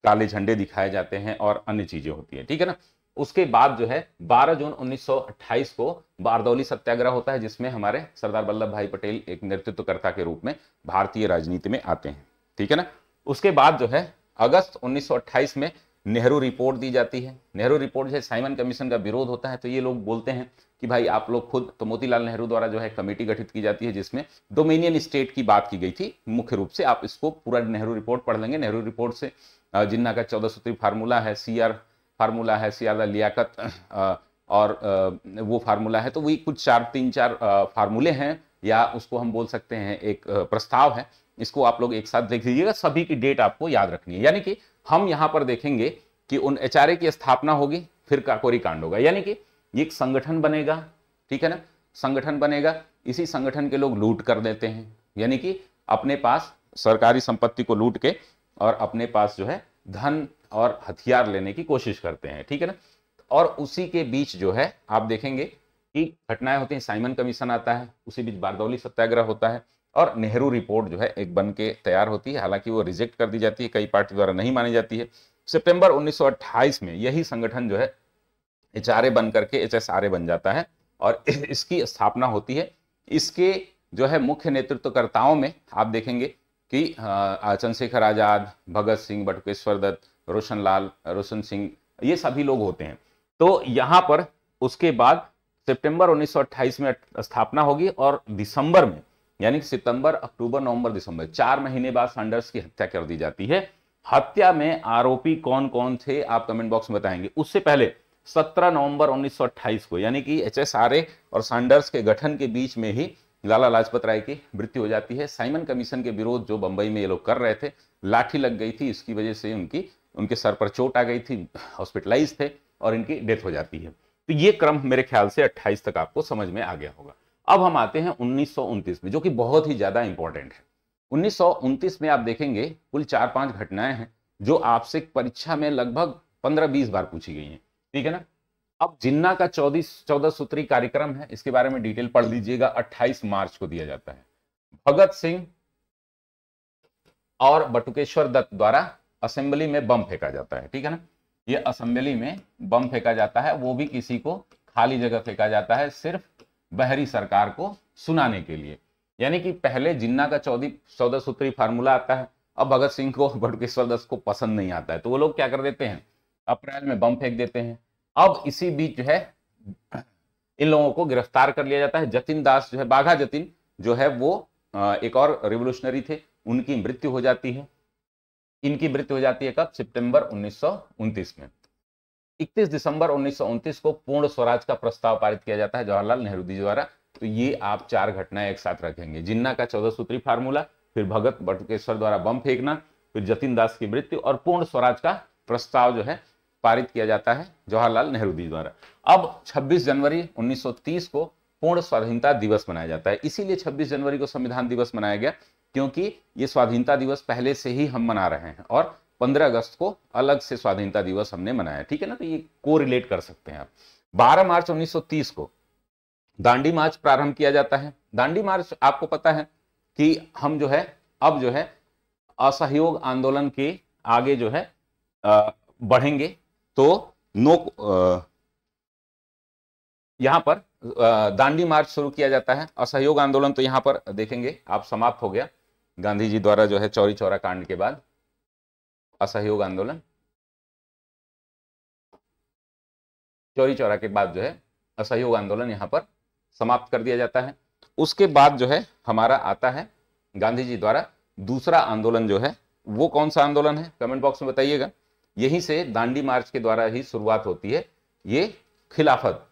काले झंडे दिखाए जाते हैं और अन्य चीजें होती है, ठीक है ना। उसके बाद जो है 12 जून 1928 को बारदौली सत्याग्रह होता है, जिसमें हमारे सरदार वल्लभ भाई पटेल एक नेतृत्वकर्ता के रूप में भारतीय राजनीति में आते हैं, ठीक है ना। उसके बाद जो है अगस्त 1928 में नेहरू रिपोर्ट दी जाती है। नेहरू रिपोर्ट जो है साइमन कमीशन का विरोध होता है, तो ये लोग बोलते हैं कि भाई आप लोग खुद, तो मोतीलाल नेहरू द्वारा जो है कमेटी गठित की जाती है, जिसमें डोमिनियन स्टेट की बात की गई थी मुख्य रूप से। आप इसको पूरा नेहरू रिपोर्ट पढ़ लेंगे। नेहरू रिपोर्ट से जिन्ना का 14 सूत्री फार्मूला है, CR फार्मूला है, CR लियाकत, और वो फार्मूला है। तो वही कुछ 3-4 फार्मूले हैं, या उसको हम बोल सकते हैं एक प्रस्ताव है। इसको आप लोग एक साथ देख लीजिएगा, सभी की डेट आपको याद रखनी है। यानी कि हम यहां पर देखेंगे कि उन HRA की स्थापना होगी, फिर काकोरी कांड होगा, यानी कि ये एक संगठन बनेगा, ठीक है ना। संगठन बनेगा, इसी संगठन के लोग लूट कर देते हैं, यानी कि अपने पास सरकारी संपत्ति को लूट के और अपने पास जो है धन और हथियार लेने की कोशिश करते हैं, ठीक है ना। और उसी के बीच जो है आप देखेंगे कि घटनाएं होती हैं। साइमन कमीशन आता है, उसी बीच बारदौली सत्याग्रह होता है, और नेहरू रिपोर्ट जो है एक बन के तैयार होती है। हालांकि वो रिजेक्ट कर दी जाती है, कई पार्टी द्वारा नहीं मानी जाती है। सितंबर 1928 में यही संगठन जो है HRA बन करके HSRA बन जाता है, और इसकी स्थापना होती है। इसके जो है मुख्य नेतृत्वकर्ताओं में आप देखेंगे कि चंद्रशेखर आजाद, भगत सिंह, बटुकेश्वर दत्त, रोशन सिंह, ये सभी लोग होते हैं। तो यहां पर उसके बाद सितंबर 1928 में स्थापना होगी, और दिसंबर में, यानी सितंबर, अक्टूबर, नवंबर, दिसंबर, 4 महीने बाद सैंडर्स की हत्या कर दी जाती है। हत्या में आरोपी कौन कौन थे आप कमेंट बॉक्स में बताएंगे। उससे पहले 17 नवंबर 1928 को, यानी कि HSRA और सैंडर्स के गठन के बीच में ही लाला लाजपत राय की मृत्यु हो जाती है। साइमन कमीशन के विरोध जो बंबई में ये लोग कर रहे थे, लाठी लग गई थी, इसकी वजह से उनकी उनके सर पर चोट आ गई थी, हॉस्पिटलाइज थे और इनकी डेथ हो जाती है। तो ये क्रम मेरे ख्याल से 28 तक आपको समझ में आ गया होगा। अब हम आते हैं 1929 में, जो कि बहुत ही ज्यादा इंपॉर्टेंट है। 1929 में आप देखेंगे कुल 4-5 घटनाएं हैं जो आपसे परीक्षा में लगभग 15-20 बार पूछी गई हैं, ठीक है ना। अब जिन्ना का 14 सूत्री कार्यक्रम है, इसके बारे में डिटेल पढ़ लीजिएगा। 28 मार्च को दिया जाता है। भगत सिंह और बटुकेश्वर दत्त द्वारा असेंबली में बम फेंका जाता है, ठीक है ना। ये असेंबली में बम फेंका जाता है, वो भी किसी को खाली जगह फेंका जाता है, सिर्फ बहरी सरकार को सुनाने के लिए। यानी कि पहले जिन्ना का 14 सूत्री फार्मूला आता है, अब भगत सिंह को बटुकेश्वर दत्त को पसंद नहीं आता है, तो वो लोग क्या कर देते हैं, अप्रैल में बम फेंक देते हैं। अब इसी बीच जो है इन लोगों को गिरफ्तार कर लिया जाता है। जतिन दास जो है, बाघा जतिन जो है, वो एक और रिवोल्यूशनरी थे, उनकी मृत्यु हो जाती है। इनकी मृत्यु हो जाती है कब, सितंबर 1929 में। 31 दिसंबर 1929 को पूर्ण स्वराज का प्रस्ताव पारित किया जाता है जवाहरलाल नेहरू जी द्वारा। तो ये आप 4 घटनाएं एक साथ रखेंगे, जिन्ना का 14 सूत्री फार्मूला, फिर भगत बटुकेश्वर द्वारा बम फेंकना, फिर जतिन दास की मृत्यु और पूर्ण स्वराज का प्रस्ताव जो है पारित किया जाता है जवाहरलाल नेहरू जी द्वारा। अब 26 जनवरी 1930 को पूर्ण स्वाधीनता दिवस मनाया जाता है। इसीलिए 26 जनवरी को संविधान दिवस मनाया गया, क्योंकि ये स्वाधीनता दिवस पहले से ही हम मना रहे हैं और 15 अगस्त को अलग से स्वाधीनता दिवस हमने मनाया, ठीक है ना। तो ये को रिलेट कर सकते हैं आप। 12 मार्च 1930 को दांडी मार्च प्रारंभ किया जाता है। दांडी मार्च आपको पता है कि हम जो है अब जो है असहयोग आंदोलन के आगे जो है बढ़ेंगे, तो यहां पर दांडी मार्च शुरू किया जाता है। असहयोग आंदोलन तो यहां पर देखेंगे आप समाप्त हो गया गांधी जी द्वारा जो है चौरी चौरा कांड के बाद। असहयोग आंदोलन चौरी चौरा के बाद जो है असहयोग आंदोलन यहां पर समाप्त कर दिया जाता है। उसके बाद जो है हमारा आता है गांधी जी द्वारा दूसरा आंदोलन, जो है वो कौन सा आंदोलन है, कमेंट बॉक्स में बताइएगा। यहीं से दांडी मार्च के द्वारा ही शुरुआत होती है। ये खिलाफत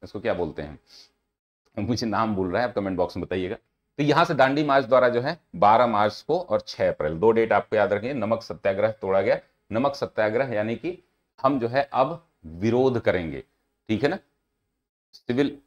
इसको क्या बोलते हैं, मुझे नाम भूल रहा है, आप कमेंट बॉक्स में बताइएगा। तो यहां से दांडी मार्च द्वारा जो है 12 मार्च को और 6 अप्रैल 2 डेट आपको याद रखिए, नमक सत्याग्रह तोड़ा गया। नमक सत्याग्रह यानी कि हम जो है अब विरोध करेंगे, ठीक है ना। सिविल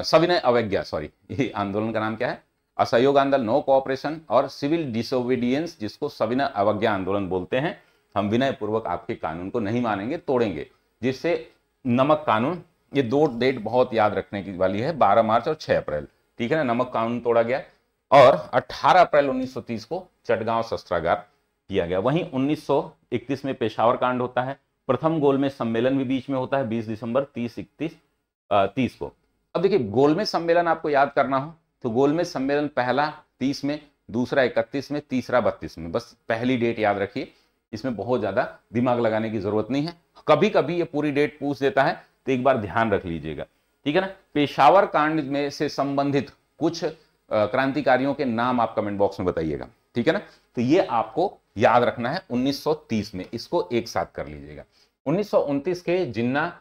सविनय अवज्ञा, ये आंदोलन का नाम क्या है, असहयोग आंदोलन, नो कोऑपरेशन और सिविल डिसोबीडियंस, जिसको सविनय अवज्ञा आंदोलन बोलते हैं। हम विनय पूर्वक आपके कानून को नहीं मानेंगे, तोड़ेंगे, जिससे नमक कानून, ये 2 डेट बहुत याद रखने की वाली है, 12 मार्च और 6 अप्रैल, ठीक है ना। नमक कानून तोड़ा गया और 18 अप्रैल 1930 को चटगांव शस्त्रागार किया गया। वहीं 1931 में पेशावर कांड होता है। प्रथम गोलमेज सम्मेलन भी बीच में होता है 20 दिसंबर 30 को। अब देखिए, गोलमेज सम्मेलन आपको याद करना हो तो गोलमेज सम्मेलन पहला 30 में, दूसरा 31 में, तीसरा 32 में, बस पहली डेट याद रखिए। इसमें बहुत ज्यादा दिमाग लगाने की जरूरत नहीं है, कभी कभी ये पूरी डेट पूछ देता है, तो एक बार ध्यान रख लीजिएगा, ठीक है ना। पेशावर कांड में से संबंधित कुछ क्रांतिकारियों के नाम आप कमेंट बॉक्स में बताइएगा, ठीक है ना। तो ये आपको याद रखना है 1930 में, इसको एक साथ कर लीजिएगा। 1929 के जिन्ना,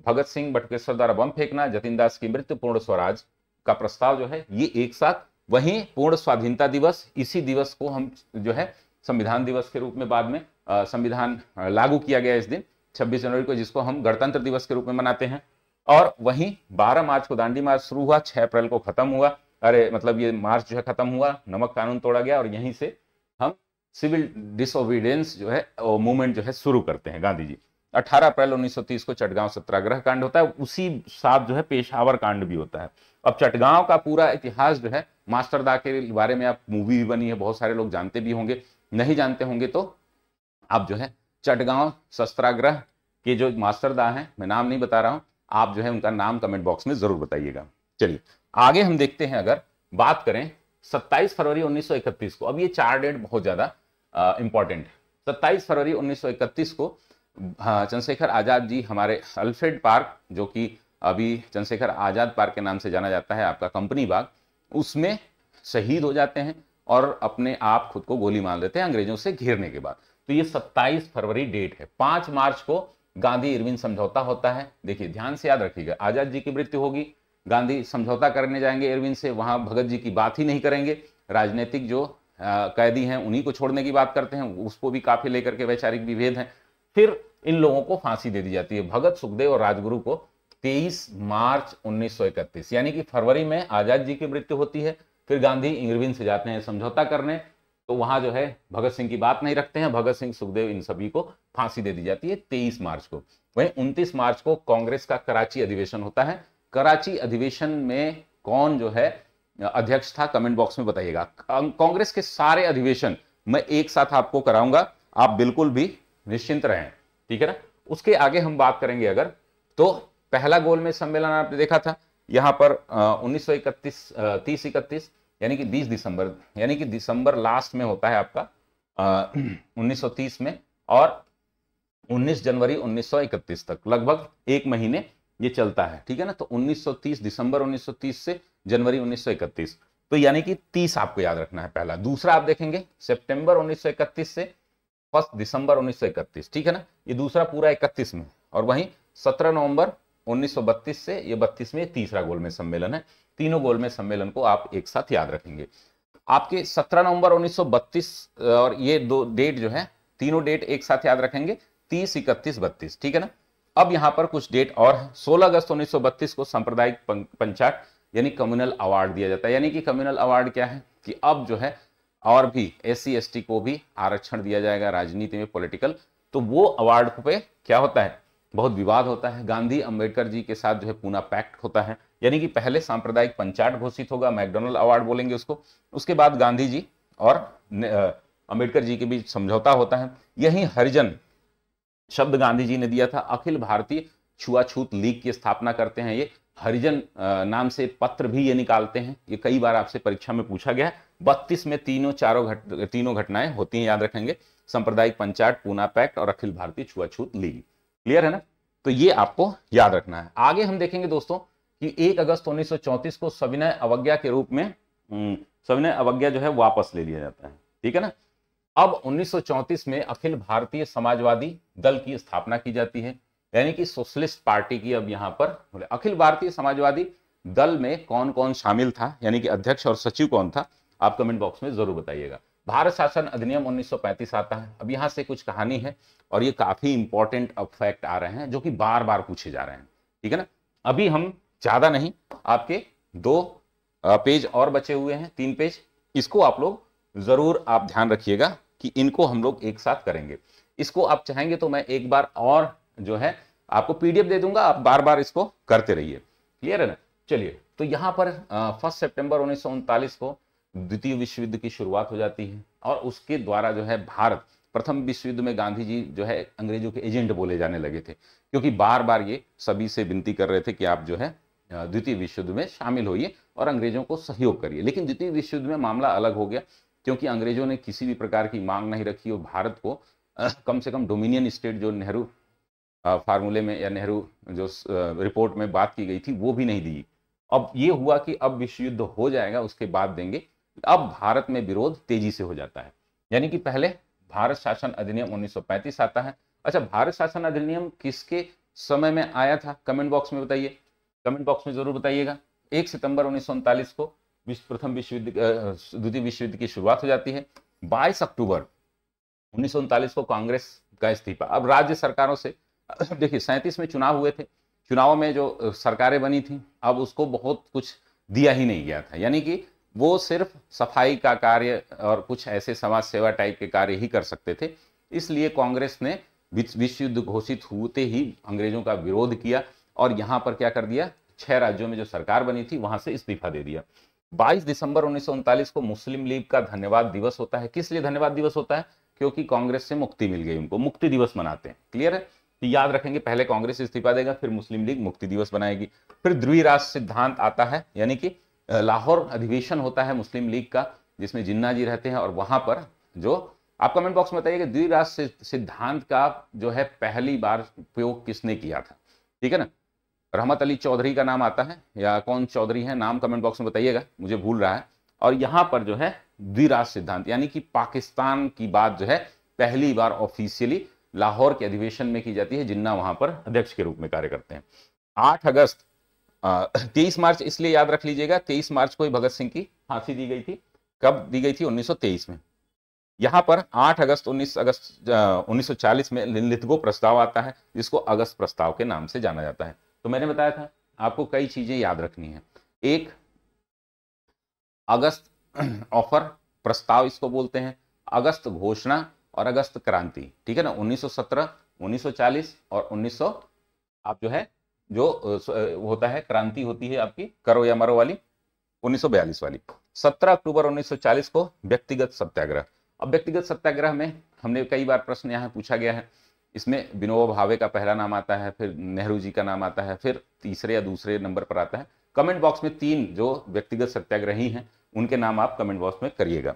भगत सिंह बटुकेश्वर द्वारा बम फेंकना, जतिन दास की मृत्यु, पूर्ण स्वराज का प्रस्ताव जो है ये एक साथ। वहीं पूर्ण स्वाधीनता दिवस, इसी दिवस को हम जो है संविधान दिवस के रूप में बाद में संविधान लागू किया गया इस दिन 26 जनवरी को, जिसको हम गणतंत्र दिवस के रूप में मनाते हैं। और वहीं 12 मार्च को दांडी मार्च शुरू हुआ, 6 अप्रैल को खत्म हुआ, ये मार्च जो है खत्म हुआ, नमक कानून तोड़ा गया और यहीं से हम सिविल डिसोबीडियंस जो है मूवमेंट जो है शुरू करते हैं गांधी जी। 18 अप्रैल 1930 को चटगांव सत्याग्रह कांड होता है, उसी साथ जो है पेशावर कांड भी होता है। अब चटगांव का पूरा इतिहास जो है, मास्टरदा के बारे में आप मूवी भी बनी है, बहुत सारे लोग जानते भी होंगे, नहीं जानते होंगे तो आप जो है चटगांव सत्याग्रह के जो मास्टरदा हैं, मैं नाम नहीं बता रहा हूं, आप जो है उनका नाम कमेंट बॉक्स में जरूर बताइएगा। चलिए आगे हम देखते हैं, अगर बात करें 27 फरवरी 1931 को। अब ये 4 डेट बहुत ज्यादा इंपॉर्टेंट है। 27 फरवरी 1931 को चंद्रशेखर आजाद जी हमारे अल्फ्रेड पार्क, जो कि अभी चंद्रशेखर आजाद पार्क के नाम से जाना जाता है, आपका कंपनी बाग, उसमें शहीद हो जाते हैं और अपने आप खुद को गोली मार देते हैं अंग्रेजों से घेरने के बाद। तो ये 27 फरवरी डेट है। 5 मार्च को गांधी इरविन समझौता होता है। देखिए ध्यान से याद रखिएगा, आजाद जी की मृत्यु होगी, गांधी समझौता करने जाएंगे इरविन से, वहां भगत जी की बात ही नहीं करेंगे, राजनीतिक जो कैदी हैं उन्हीं को छोड़ने की बात करते हैं, उसको भी काफी लेकर के वैचारिक विभेद हैं। फिर इन लोगों को फांसी दे दी जाती है, भगत, सुखदेव और राजगुरु को 23 मार्च 1931, यानी कि फरवरी में आजाद जी की मृत्यु होती है। फिर गांधी इंग्रविन से जाते हैं समझौता करने, तो वहां जो है भगत सिंह की बात नहीं रखते हैं, भगत सिंह, सुखदेव, इन सभी को फांसी दे दी जाती है 23 मार्च को। वहीं 29 मार्च को कांग्रेस का कराची अधिवेशन होता है। कराची अधिवेशन में कौन जो है अध्यक्ष था, कमेंट बॉक्स में बताइएगा। कांग्रेस के सारे अधिवेशन मैं एक साथ आपको कराऊंगा, आप बिल्कुल भी निश्चिंत रहें, ठीक है ना। उसके आगे हम बात करेंगे अगर, तो पहला गोलमेज सम्मेलन आपने देखा था यहां पर 1931 30-31 यानी कि 20 दिसंबर, यानी कि दिसंबर लास्ट में होता है आपका 1930 में, और 19 जनवरी 1931 तक, लगभग एक महीने ये चलता है, ठीक है ना। तो 1930 दिसंबर 1930 से जनवरी 1931, तो यानी कि 30 आपको याद रखना है पहला। दूसरा आप देखेंगे सितंबर 1931 से 1 दिसंबर 1931, ठीक है ना, ये दूसरा पूरा 31 में। और वहीं 17 नवंबर 1932 से ये 32 में तीसरा गोलमेज सम्मेलन है। तीनों गोलमेज सम्मेलन को आप एक साथ याद रखेंगे। आपके 17 नवंबर 1932 और ये दो डेट जो है, तीनों डेट एक साथ याद रखेंगे, 30, 31, 32, ठीक है ना। अब यहां पर कुछ डेट और है। 16 अगस्त 1932 को सांप्रदायिक पंचाट यानी कम्युनल अवार्ड दिया जाता है। यानी कि कम्युनल अवार्ड क्या है कि अब जो है और भी SC ST को भी आरक्षण दिया जाएगा राजनीति में, पॉलिटिकल। तो वो अवार्ड पे क्या होता है, बहुत विवाद होता है। गांधी अंबेडकर जी के साथ जो है पूना पैक्ट होता है, यानी कि पहले सांप्रदायिक पंचाट घोषित होगा, मैकडोनल्ड अवार्ड बोलेंगे उसको, उसके बाद गांधी जी और अंबेडकर जी के बीच समझौता होता है। यही हरिजन शब्द गांधी जी ने दिया था। अखिल भारतीय छुआछूत लीग की स्थापना करते हैं ये, हरिजन नाम से पत्र भी ये निकालते हैं। ये कई बार आपसे परीक्षा में पूछा गया है। 32 में तीनों घटनाएं होती हैं, याद रखेंगे, सांप्रदायिक पंचाट, पूना पैक्ट और अखिल भारतीय छुआछूत लीग। क्लियर है ना। तो ये आपको याद रखना है। आगे हम देखेंगे दोस्तों कि 1 अगस्त 1934 को सविनय अवज्ञा के रूप में सविनय अवज्ञा जो है वापस ले लिया जाता है, ठीक है ना। अब 1934 में अखिल भारतीय समाजवादी दल की स्थापना की जाती है, यानी कि सोशलिस्ट पार्टी की। अब यहां पर अखिल भारतीय समाजवादी दल में कौन कौन शामिल था, यानी कि अध्यक्ष और सचिव कौन था, आप कमेंट बॉक्स में जरूर बताइएगा। भारत शासन अधिनियम 1935 आता है। अब यहां से कुछ कहानी है और ये काफी इंपॉर्टेंट अब फैक्ट आ रहे हैं जो कि बार बार पूछे जा रहे हैं, ठीक है ना। अभी हम ज्यादा नहीं, आपके 2 पेज और बचे हुए हैं, 3 पेज, इसको आप लोग जरूर आप ध्यान रखिएगा कि इनको हम लोग एक साथ करेंगे। इसको आप चाहेंगे तो मैं एक बार और जो है आपको PDF दे दूंगा, आप बार बार इसको करते रहिए। क्लियर है ना। चलिए, तो यहां पर 1 सितंबर 1939 को द्वितीय विश्व युद्ध की शुरुआत हो जाती है, और उसके द्वारा जो है भारत, प्रथम विश्व युद्ध में गांधी जी जो है अंग्रेजों के एजेंट बोले जाने लगे थे, क्योंकि बार बार ये सभी से विनती कर रहे थे कि आप जो है द्वितीय विश्व युद्ध में शामिल होइए और अंग्रेजों को सहयोग करिए। लेकिन द्वितीय विश्व युद्ध में मामला अलग हो गया, क्योंकि अंग्रेजों ने किसी भी प्रकार की मांग नहीं रखी और भारत को कम से कम डोमिनियन स्टेट जो नेहरू फार्मूले में या नेहरू जो रिपोर्ट में बात की गई थी वो भी नहीं दी। अब ये हुआ कि अब विश्व युद्ध हो जाएगा, उसके बाद देंगे। अब भारत में विरोध तेजी से हो जाता है, यानी कि पहले भारत शासन अधिनियम 1935 आता है। अच्छा, भारत शासन अधिनियम किसके समय में आया था, कमेंट बॉक्स में बताइए, कमेंट बॉक्स में जरूर बताइएगा। 1 सितंबर 1939 को द्वितीय विश्व युद्ध की शुरुआत हो जाती है। 22 अक्टूबर 1939 को कांग्रेस का इस्तीफा। अब राज्य सरकारों से देखिए 37 में चुनाव हुए थे, चुनाव में जो सरकारें बनी थी अब उसको बहुत कुछ दिया ही नहीं गया था, यानी कि वो सिर्फ सफाई का कार्य और कुछ ऐसे समाज सेवा टाइप के कार्य ही कर सकते थे। इसलिए कांग्रेस ने विश्व युद्ध घोषित होते ही अंग्रेजों का विरोध किया और यहां पर क्या कर दिया, 6 राज्यों में जो सरकार बनी थी वहां से इस्तीफा दे दिया। 22 दिसंबर 1939 को मुस्लिम लीग का धन्यवाद दिवस होता है। किस लिए धन्यवाद दिवस होता है, क्योंकि कांग्रेस से मुक्ति मिल गई, उनको मुक्ति दिवस मनाते हैं। क्लियर है, तो याद रखेंगे, पहले कांग्रेस इस्तीफा देगा, फिर मुस्लिम लीग मुक्ति दिवस बनाएगी। फिर द्विराष्ट्र सिद्धांत आता है, यानी कि लाहौर अधिवेशन होता है मुस्लिम लीग का, जिसमें जिन्ना जी रहते हैं, और वहां पर जो आप कमेंट बॉक्स में बताइए द्विराष्ट्र सिद्धांत का जो है पहली बार उपयोग किसने किया था, ठीक है ना। रहमत अली चौधरी का नाम आता है, या कौन चौधरी है, नाम कमेंट बॉक्स में बताइएगा, मुझे भूल रहा है। और यहां पर जो है द्विराष्ट्र सिद्धांत यानी कि पाकिस्तान की बात जो है पहली बार ऑफिशियली लाहौर के अधिवेशन में की जाती है, जिन्ना वहां पर अध्यक्ष के रूप में कार्य करते हैं। 8 अगस्त 23 मार्च इसलिए याद रख लीजिएगा, 23 मार्च को ही भगत सिंह की फांसी दी गई थी। कब दी गई थी? 1923 में। यहां पर 8 अगस्त 1940 में लिथगो प्रस्ताव आता है, जिसको अगस्त प्रस्ताव के नाम से जाना जाता है। तो मैंने बताया था आपको कई चीजें याद रखनी है। एक, अगस्त ऑफर प्रस्ताव इसको बोलते हैं, अगस्त घोषणा और अगस्त क्रांति, ठीक है ना। 1917, 1940 और 1900 आप जो है जो होता है क्रांति होती है आपकी करो या मरो वाली 1942 वाली। 17 अक्टूबर 1940 को व्यक्तिगत सत्याग्रह। अब व्यक्तिगत सत्याग्रह में हमने कई बार प्रश्न यहाँ पूछा गया है, इसमें विनोबा भावे का पहला नाम आता है, फिर नेहरू जी का नाम आता है, फिर तीसरे या दूसरे नंबर पर आता है। कमेंट बॉक्स में 3 जो व्यक्तिगत सत्याग्रही हैं उनके नाम आप कमेंट बॉक्स में करिएगा।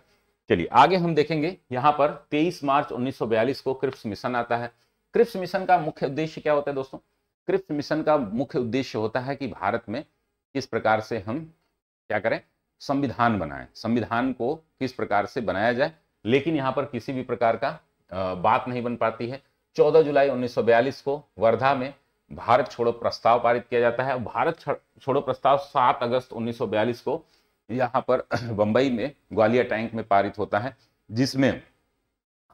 चलिए आगे हम देखेंगे, यहाँ पर 23 मार्च 1942 को क्रिप्स मिशन आता है। क्रिप्स मिशन का मुख्य उद्देश्य क्या होता है दोस्तों? क्रिप्स मिशन का मुख्य उद्देश्य होता है कि भारत में किस प्रकार से हम क्या करें, संविधान बनाएं, संविधान को किस प्रकार से बनाया जाए, लेकिन यहाँ पर किसी भी प्रकार का बात नहीं बन पाती है। 14 जुलाई 1942 को वर्धा में भारत छोड़ो प्रस्ताव पारित किया जाता है। भारत छोड़ो प्रस्ताव 7 अगस्त 1942 को यहाँ पर बंबई में ग्वालियर टैंक में पारित होता है, जिसमें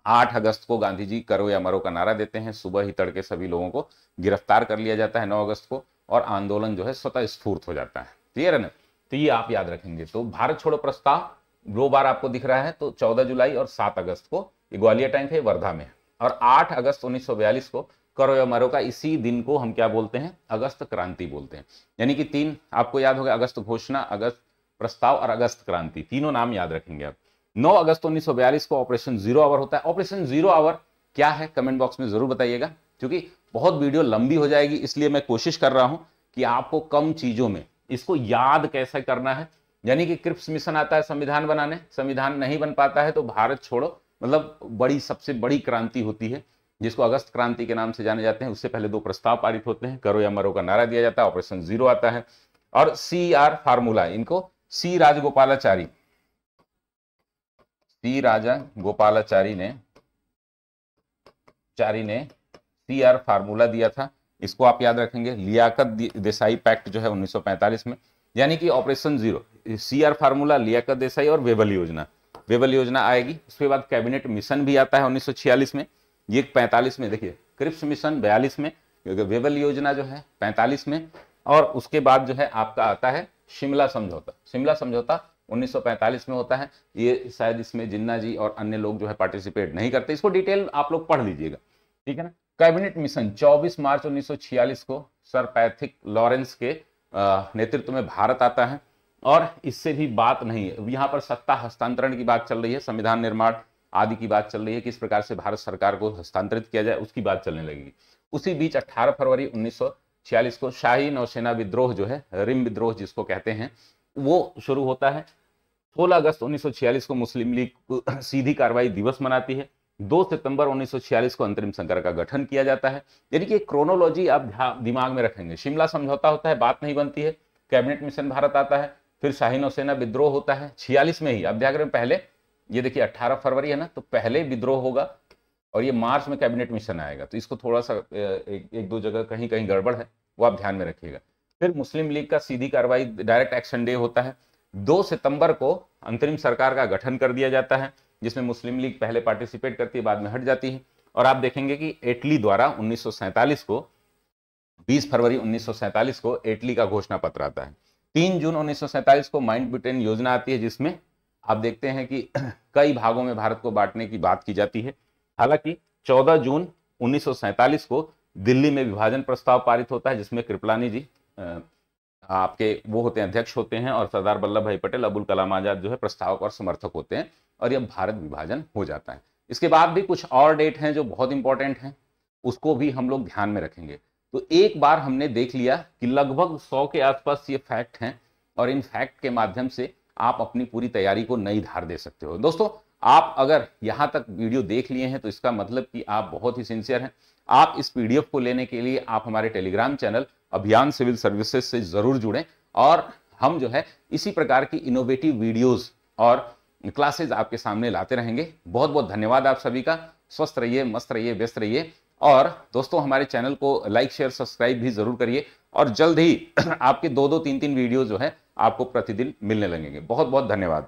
8 अगस्त को गांधी जी करो या मरो का नारा देते हैं। सुबह ही तड़के सभी लोगों को गिरफ्तार कर लिया जाता है 9 अगस्त को, और आंदोलन जो है स्वतः स्फूर्त हो जाता है। क्लियर है ना? तो ये आप याद रखेंगे। तो भारत छोड़ो प्रस्ताव 2 बार आपको दिख रहा है, तो 14 जुलाई और 7 अगस्त को ये ग्वालियर टैंक है वर्धा में, और 8 अगस्त 1942 को करो या मरो का, इसी दिन को हम क्या बोलते हैं? अगस्त क्रांति बोलते हैं। यानी कि 3 आपको याद होगा, अगस्त घोषणा, अगस्त प्रस्ताव और अगस्त क्रांति, तीनों नाम याद रखेंगे आप। 9 अगस्त 1942 को ऑपरेशन जीरो आवर होता है। ऑपरेशन जीरो आवर क्या है कमेंट बॉक्स में जरूर बताइएगा, क्योंकि बहुत वीडियो लंबी हो जाएगी, इसलिए मैं कोशिश कर रहा हूं कि आपको कम चीजों में इसको याद कैसे करना है। यानी कि क्रिप्स मिशन आता है संविधान बनाने, संविधान नहीं बन पाता है तो भारत छोड़ो मतलब बड़ी सबसे बड़ी क्रांति होती है, जिसको अगस्त क्रांति के नाम से जाने जाते हैं। उससे पहले 2 प्रस्ताव पारित होते हैं, करो या मरो का नारा दिया जाता है, ऑपरेशन जीरो आता है, और CR फार्मूला, इनको सी राजगोपालाचारी ने CR फार्मूला दिया था, इसको आप याद रखेंगे। लियाकत देसाई पैक्ट जो है 1945 में, यानी कि operation zero, CR formula, Liaquat Desai और वेबल योजना आएगी। उसके बाद कैबिनेट मिशन भी आता है 1946 में, ये 45 में, देखिए क्रिप्स मिशन 42 में, वेबल योजना जो है 45 में, और उसके बाद जो है आपका आता है शिमला समझौता 1945 में होता है। ये शायद इसमें जिन्ना जी और अन्य लोग जो है पार्टिसिपेट नहीं करते, इसको डिटेल आप लोग पढ़ लीजिएगा, ठीक है ना। कैबिनेट मिशन 24 मार्च 1946 को सर पैथिक लॉरेंस के नेतृत्व में भारत आता है, और इससे भी बात नहीं है, यहाँ पर सत्ता हस्तांतरण की बात चल रही है, संविधान निर्माण आदि की बात चल रही है, किस प्रकार से भारत सरकार को हस्तांतरित किया जाए उसकी बात चलने लगेगी। उसी बीच 18 फरवरी 1946 को शाही नौसेना विद्रोह जो है, रिम विद्रोह जिसको कहते हैं, वो शुरू होता है। 16 अगस्त 1946 को मुस्लिम लीग सीधी कार्रवाई दिवस मनाती है। 2 सितंबर 1946 को अंतरिम सरकार का गठन किया जाता है। यानी कि क्रोनोलॉजी आप दिमाग में रखेंगे। शिमला समझौता होता है, बात नहीं बनती है, कैबिनेट मिशन भारत आता है, फिर शाही नौसेना विद्रोह होता है 46 में ही। आप ध्यान रखें, पहले ये देखिए 18 फरवरी है ना, तो पहले विद्रोह होगा और ये मार्च में कैबिनेट मिशन आएगा, तो इसको थोड़ा सा एक दो जगह कहीं कहीं गड़बड़ है, वो आप ध्यान में रखिएगा। फिर मुस्लिम लीग का सीधी कार्रवाई डायरेक्ट एक्शन डे होता है। 2 सितंबर को अंतरिम सरकार का गठन कर दिया जाता है, जिसमें मुस्लिम लीग पहले पार्टिसिपेट करती है, बाद में हट जाती है। और आप देखेंगे कि एटली द्वारा 1947 को 20 फरवरी 1947 को एटली का घोषणा पत्र आता है। 3 जून 1947 को माउंटबेटन योजना आती है, जिसमें आप देखते हैं कि कई भागों में भारत को बांटने की बात की जाती है। हालांकि 14 जून 1947 को दिल्ली में विभाजन प्रस्ताव पारित होता है, जिसमें कृपलानी जी आपके वो होते हैं, अध्यक्ष होते हैं, और सरदार वल्लभ भाई पटेल, अबुल कलाम आजाद जो है प्रस्तावक और समर्थक होते हैं, और यह भारत विभाजन हो जाता है। इसके बाद भी कुछ और डेट हैं जो बहुत इंपॉर्टेंट हैं, उसको भी हम लोग ध्यान में रखेंगे। तो एक बार हमने देख लिया कि लगभग 100 के आसपास ये फैक्ट हैं, और इन फैक्ट के माध्यम से आप अपनी पूरी तैयारी को नई धार दे सकते हो। दोस्तों, आप अगर यहां तक वीडियो देख लिए हैं तो इसका मतलब कि आप बहुत ही सिंसियर हैं। आप इस पीडीएफ को लेने के लिए आप हमारे टेलीग्राम चैनल अभियान सिविल सर्विसेज से जरूर जुड़ें, और हम जो है इसी प्रकार की इनोवेटिव वीडियोस और क्लासेज आपके सामने लाते रहेंगे। बहुत बहुत धन्यवाद आप सभी का। स्वस्थ रहिए, मस्त रहिए, व्यस्त रहिए, और दोस्तों हमारे चैनल को लाइक शेयर सब्सक्राइब भी जरूर करिए, और जल्द ही आपके 2-2 3-3 वीडियो जो है आपको प्रतिदिन मिलने लगेंगे। बहुत बहुत धन्यवाद।